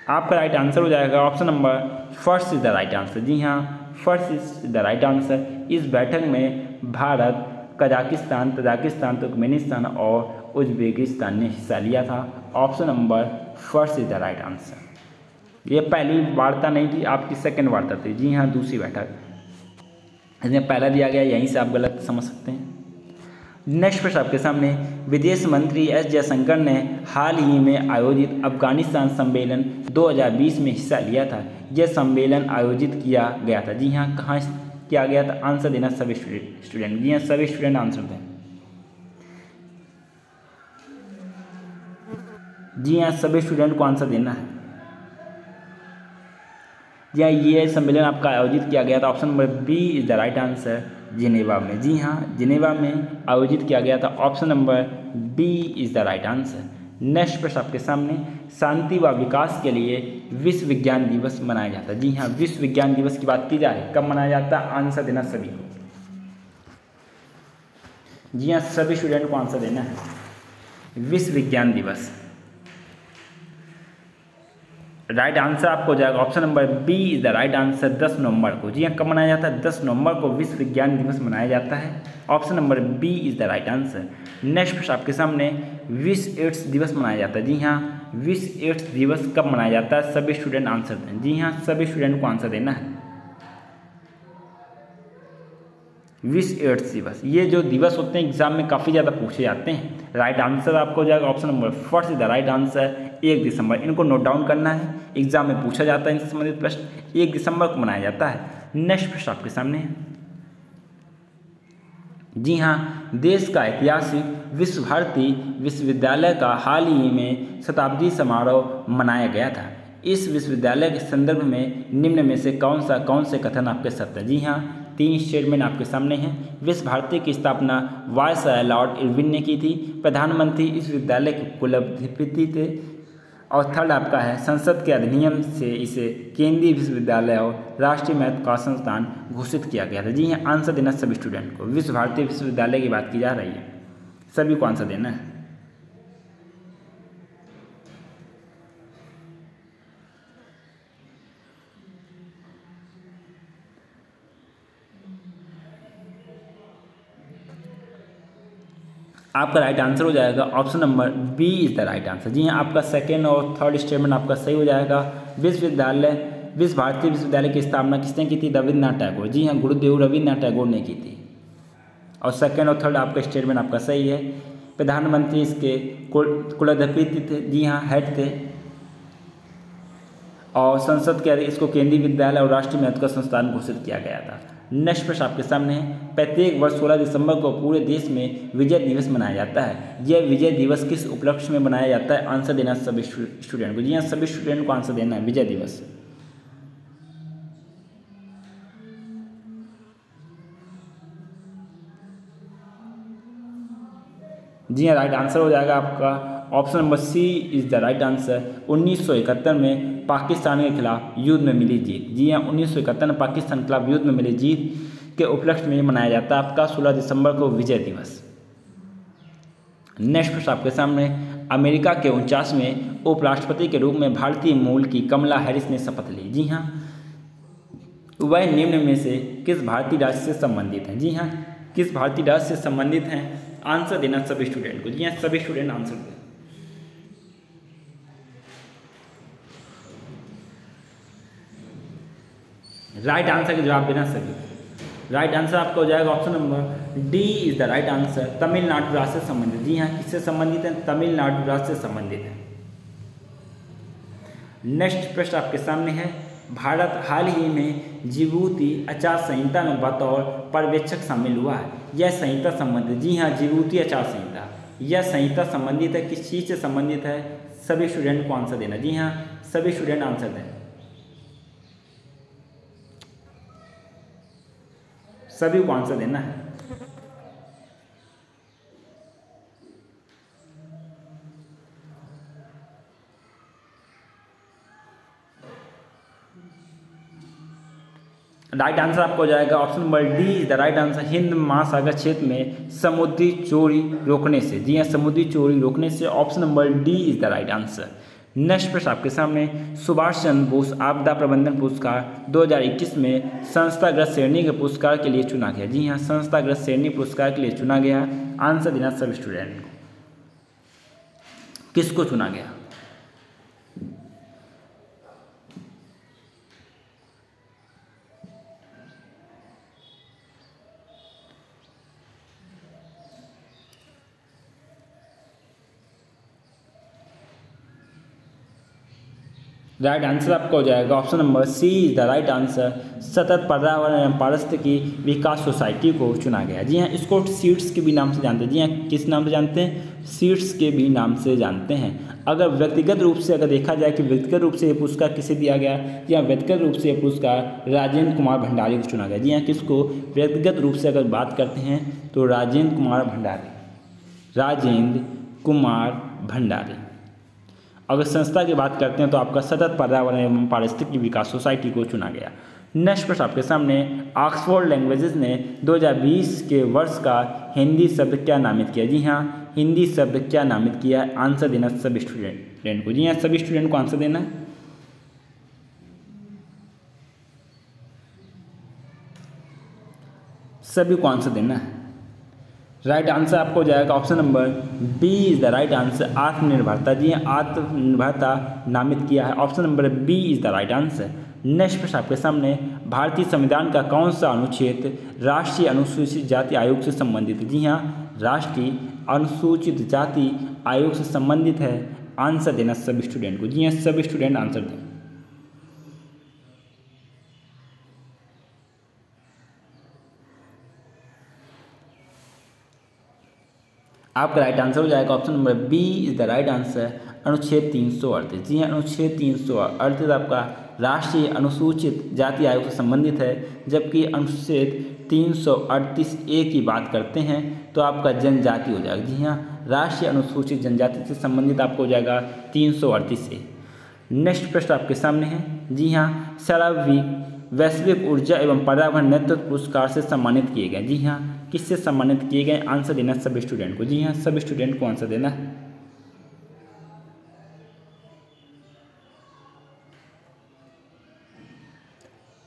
आपका राइट आंसर हो जाएगा option number first is the right answer. जी हाँ, first is the right answer. इस बैठक में भारत, कजाकिस्तान, तजाकिस्तान, तुर्कमेनिस्तान और उज्बेकिस्तान ने हिस्सा लिया था। Option number first is the right answer. ये पहली वार्ता नहीं थी, आपकी सेकंड वार्ता थी। जी हाँ, दूसरी बैठक, इसमें पहला दिया गया, यहीं से आप गलत समझ सकते हैं। नेक्स्ट प्रश्न आपके सामने, विदेश मंत्री एस जयशंकर ने हाल ही में आयोजित अफगानिस्तान सम्मेलन 2020 में हिस्सा लिया था। यह सम्मेलन आयोजित किया गया था। जी हाँ, कहाँ किया गया था? आंसर देना सभी स्टूडेंट। जी हाँ, सभी स्टूडेंट आंसर दें। जी हाँ, सभी स्टूडेंट को आंसर देना है। जी हाँ, ये सम्मेलन आपका आयोजित किया गया था, option number B is the right answer, Geneva में। जी हाँ, जिनेवा में आयोजित किया गया था, option number B is the right answer. Next प्रश्न आपके सामने, शांति व विकास के लिए विश्व विज्ञान दिवस मनाया जाता है। जी हाँ, विश्व विज्ञान दिवस की बात की जाए, कब मनाया जाता है? आंसर देना सभी को। जी हाँ, सभी स्टूडेंट को आंसर देना है। विश्व विज्ञान दिवस, राइट आंसर आपको हो जाएगा option number B is the right answer, 10 नवंबर को। जी हाँ, कब मनाया जाता है? 10 नवंबर को विश्व विज्ञान दिवस मनाया जाता है। Option number B is the right answer. Next प्रश्न आपके सामने, विश्व एड्स दिवस मनाया जाता है। जी हाँ, विश्व एड्स दिवस कब मनाया जाता है? सभी स्टूडेंट आंसर दें। जी हाँ, सभी स्टूडेंट को आंसर देना है। विश्व एड्स दिवस, ये जो दिवस होते हैं एग्जाम में काफ़ी ज़्यादा पूछे जाते हैं। राइट आंसर आपको हो जाएगा option number first is the right answer, 1 दिसंबर। इनको नोट डाउन करना है, एग्जाम में पूछा जाता है इनसे संबंधित प्रश्न। 1 दिसंबर को मनाया जाता है। नेक्स्ट प्रश्न आपके सामने है। जी हाँ, देश का ऐतिहासिक विश्व भारती विश्वविद्यालय का हाल ही में शताब्दी समारोह मनाया गया था। इस विश्वविद्यालय के संदर्भ में निम्न में से कौन से कथन आपके सत्य? जी हाँ, 3 स्टेटमेंट आपके सामने हैं। विश्व भारती की स्थापना वायसराय लॉर्ड इरविन ने की थी। प्रधानमंत्री इस विद्यालय के कुलाधिपति थे। और थर्ड आपका है, संसद के अधिनियम से इसे केंद्रीय विश्वविद्यालय और राष्ट्रीय महत्व का संस्थान घोषित किया गया था। जी हाँ, आंसर देना सभी स्टूडेंट को। विश्व भारती विश्वविद्यालय की बात की जा रही है, सभी को आंसर देना है। आपका राइट आंसर हो जाएगा option number B is the right answer. जी हाँ, आपका सेकेंड और थर्ड स्टेटमेंट आपका सही हो जाएगा। विश्व भारती विश्वविद्यालय की स्थापना किसने की थी? रविन्द्रनाथ टैगोर। जी हाँ, गुरुदेव रविन्द्रनाथ टैगोर ने की थी। और सेकंड और थर्ड आपका स्टेटमेंट आपका सही है। प्रधानमंत्री इसके कुलाधिपति थे, जी हाँ हेड थे। और संसद के इसको केंद्रीय विद्यालय और राष्ट्रीय महत्व का संस्थान घोषित किया गया था। नेक्स्ट प्रश्न आपके सामने है, प्रत्येक वर्ष 16 दिसंबर को पूरे देश में विजय दिवस मनाया जाता है। यह विजय दिवस किस उपलक्ष्य में मनाया जाता है? आंसर देना सभी स्टूडेंट को। जी हाँ, सभी स्टूडेंट को आंसर देना है विजय दिवस। जी हाँ, राइट आंसर हो जाएगा आपका option number C is the right answer. 1971 में पाकिस्तान के खिलाफ युद्ध में मिली जीत। जी हाँ, 1971 में पाकिस्तान के खिलाफ युद्ध में मिली जीत के उपलक्ष्य में मनाया जाता है आपका 16 दिसंबर को विजय दिवस। नेक्स्ट प्रश्न आपके सामने, अमेरिका के 49वें उपराष्ट्रपति के रूप में भारतीय मूल की कमला हैरिस ने शपथ ली। जी हाँ, वह निम्न में से किस भारतीय राज्य से संबंधित हैं? जी हाँ, किस भारतीय राज्य से संबंधित हैं? आंसर देना सभी स्टूडेंट को। जी हाँ, सभी स्टूडेंट आंसर दें। राइट आंसर का जवाब देना सभी। राइट आंसर आपका हो जाएगा option number D is the right answer, Tamil Nadu राज्य से संबंधित। जी हाँ, किससे संबंधित है? तमिलनाडु राज्य से संबंधित है। नेक्स्ट प्रश्न आपके सामने है, भारत हाल ही में जिबूती आचार संहिता में बतौर पर्यवेक्षक शामिल हुआ है। यह संहिता संबंधित, जी हाँ, जिबूती आचार संहिता, यह संहिता संबंधित है, किस चीज़ से संबंधित है? सभी स्टूडेंट को आंसर देना। जी हाँ, सभी स्टूडेंट आंसर दें। सभी को आंसर देना है। राइट आंसर आपको हो जाएगा option number D is the right answer, Hind महासागर क्षेत्र में समुद्री चोरी रोकने से। जी हाँ, समुद्री चोरी रोकने से, option number D is the right answer. Next प्रश्न आपके सामने, सुभाष चंद्र बोस आपदा प्रबंधन पुरस्कार 2021 में संस्थागत श्रेणी के पुरस्कार के लिए चुना गया। जी हाँ, संस्थागत श्रेणी पुरस्कार के लिए चुना गया। आंसर देना सभी स्टूडेंट को, किसको चुना गया? राइट आंसर आपका हो जाएगा option number C is the right answer, सतत पर्यावरण एवं पारिस्थितिकी विकास सोसाइटी को चुना गया। जी हाँ, इसको सीड्स के भी नाम से जानते हैं। जी हाँ, किस नाम से जानते हैं? सीड्स के भी नाम से जानते हैं। अगर व्यक्तिगत रूप से अगर देखा जाए कि व्यक्तिगत रूप से ये पुरस्कार किसे दिया गया, या व्यक्तिगत रूप से ये पुरस्कार राजेंद्र कुमार भंडारी को चुना गया। जी हाँ, किसको? व्यक्तिगत रूप से अगर बात करते हैं तो राजेंद्र कुमार भंडारी, राजेंद्र कुमार भंडारी। अगर संस्था की बात करते हैं तो आपका सतत पर्यावरण एवं पारिस्थितिकी विकास सोसाइटी को चुना गया। नेक्स्ट प्रश्न आपके सामने, ऑक्सफोर्ड लैंग्वेजेस ने 2020 के वर्ष का हिंदी शब्द क्या नामित किया? जी हाँ, हिंदी शब्द क्या नामित किया? आंसर देना सभी स्टूडेंट को। जी हाँ, सभी स्टूडेंट को आंसर देना है। सभी को आंसर देना है। राइट आंसर आपको हो जाएगा option number B is the right answer, आत्मनिर्भरता। जी हाँ, आत्मनिर्भरता नामित किया है। Option number B is the right answer. Next प्रश्न आपके सामने, भारतीय संविधान का कौन सा अनुच्छेद राष्ट्रीय अनुसूचित जाति आयोग से संबंधित है? जी हाँ, राष्ट्रीय अनुसूचित जाति आयोग से संबंधित है। आंसर देना सभी स्टूडेंट को। जी हाँ, सभी स्टूडेंट आंसर दें। आपका राइट आंसर हो जाएगा option number B is the right answer, अनुच्छेद 338। जी हाँ, अनुच्छेद 338 आपका राष्ट्रीय अनुसूचित जाति आयोग से संबंधित है, जबकि अनुच्छेद 338A की बात करते हैं तो आपका जनजाति हो जाएगा। जी हाँ, राष्ट्रीय अनुसूचित जनजाति से संबंधित आपको हो जाएगा 338A। नेक्स्ट प्रश्न आपके सामने है। जी हाँ, सारावीक वैश्विक ऊर्जा एवं पर्यावरण नेतृत्व पुरस्कार से सम्मानित किए गए। जी हाँ, किससे सम्मानित किए गए? आंसर देना सभी स्टूडेंट को। जी हाँ, सभी स्टूडेंट को आंसर देना है।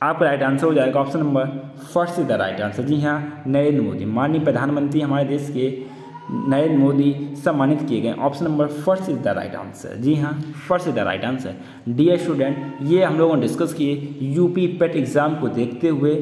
आपका राइट आंसर हो जाएगा option number first is the right answer. जी हाँ, नरेंद्र मोदी, माननीय प्रधानमंत्री हमारे देश के नरेंद्र मोदी सम्मानित किए गए। Option number first is the right answer. जी हाँ, first is the right answer. Dear student, ये हम लोगों ने डिस्कस किए यूपी पेट एग्जाम को देखते हुए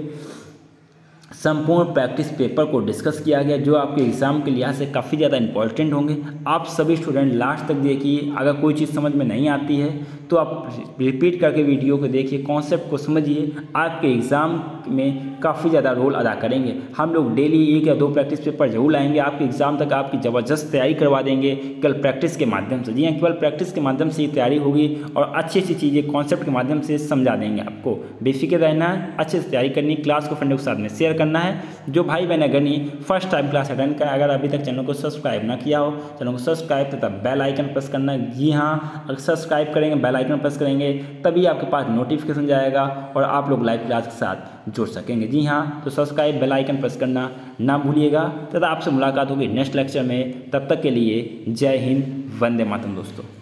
संपूर्ण प्रैक्टिस पेपर को डिस्कस किया गया जो आपके एग्ज़ाम के लिहाज से काफ़ी ज़्यादा इंपॉर्टेंट होंगे। आप सभी स्टूडेंट लास्ट तक देखिए, अगर कोई चीज़ समझ में नहीं आती है तो आप रिपीट करके वीडियो को देखिए, कॉन्सेप्ट को समझिए, आपके एग्ज़ाम में काफ़ी ज़्यादा रोल अदा करेंगे। हम लोग डेली 1 या 2 प्रैक्टिस पेपर जरूर लाएंगे, आपके एग्ज़ाम तक आपकी ज़बरदस्त तैयारी करवा देंगे केवल प्रैक्टिस के माध्यम से। जी हाँ, केवल प्रैक्टिस के माध्यम से ही तैयारी होगी और अच्छी अच्छी चीज़ें कॉन्सेप्ट के माध्यम से समझा देंगे आपको। बेफिक्र रहना है, अच्छे से तैयारी करनी, क्लास को फ्रेंडों के साथ में शेयर करना है। जो भाई बहन अगर नहीं फर्स्ट टाइम क्लास अटेंड करें, अगर अभी तक चैनल को सब्सक्राइब ना किया हो, चैनल को सब्सक्राइब तथा बेल आइकन प्रेस करना। जी हाँ, अगर सब्सक्राइब करेंगे, बेल आइकन प्रेस करेंगे, तभी आपके पास नोटिफिकेशन जाएगा और आप लोग लाइव क्लास के साथ जुड़ सकेंगे। जी हाँ, तो सब्सक्राइब बेल आइकन प्रेस करना ना भूलिएगा तथा आपसे मुलाकात होगी नेक्स्ट लेक्चर में। तब तक के लिए जय हिंद, वंदे मातरम दोस्तों।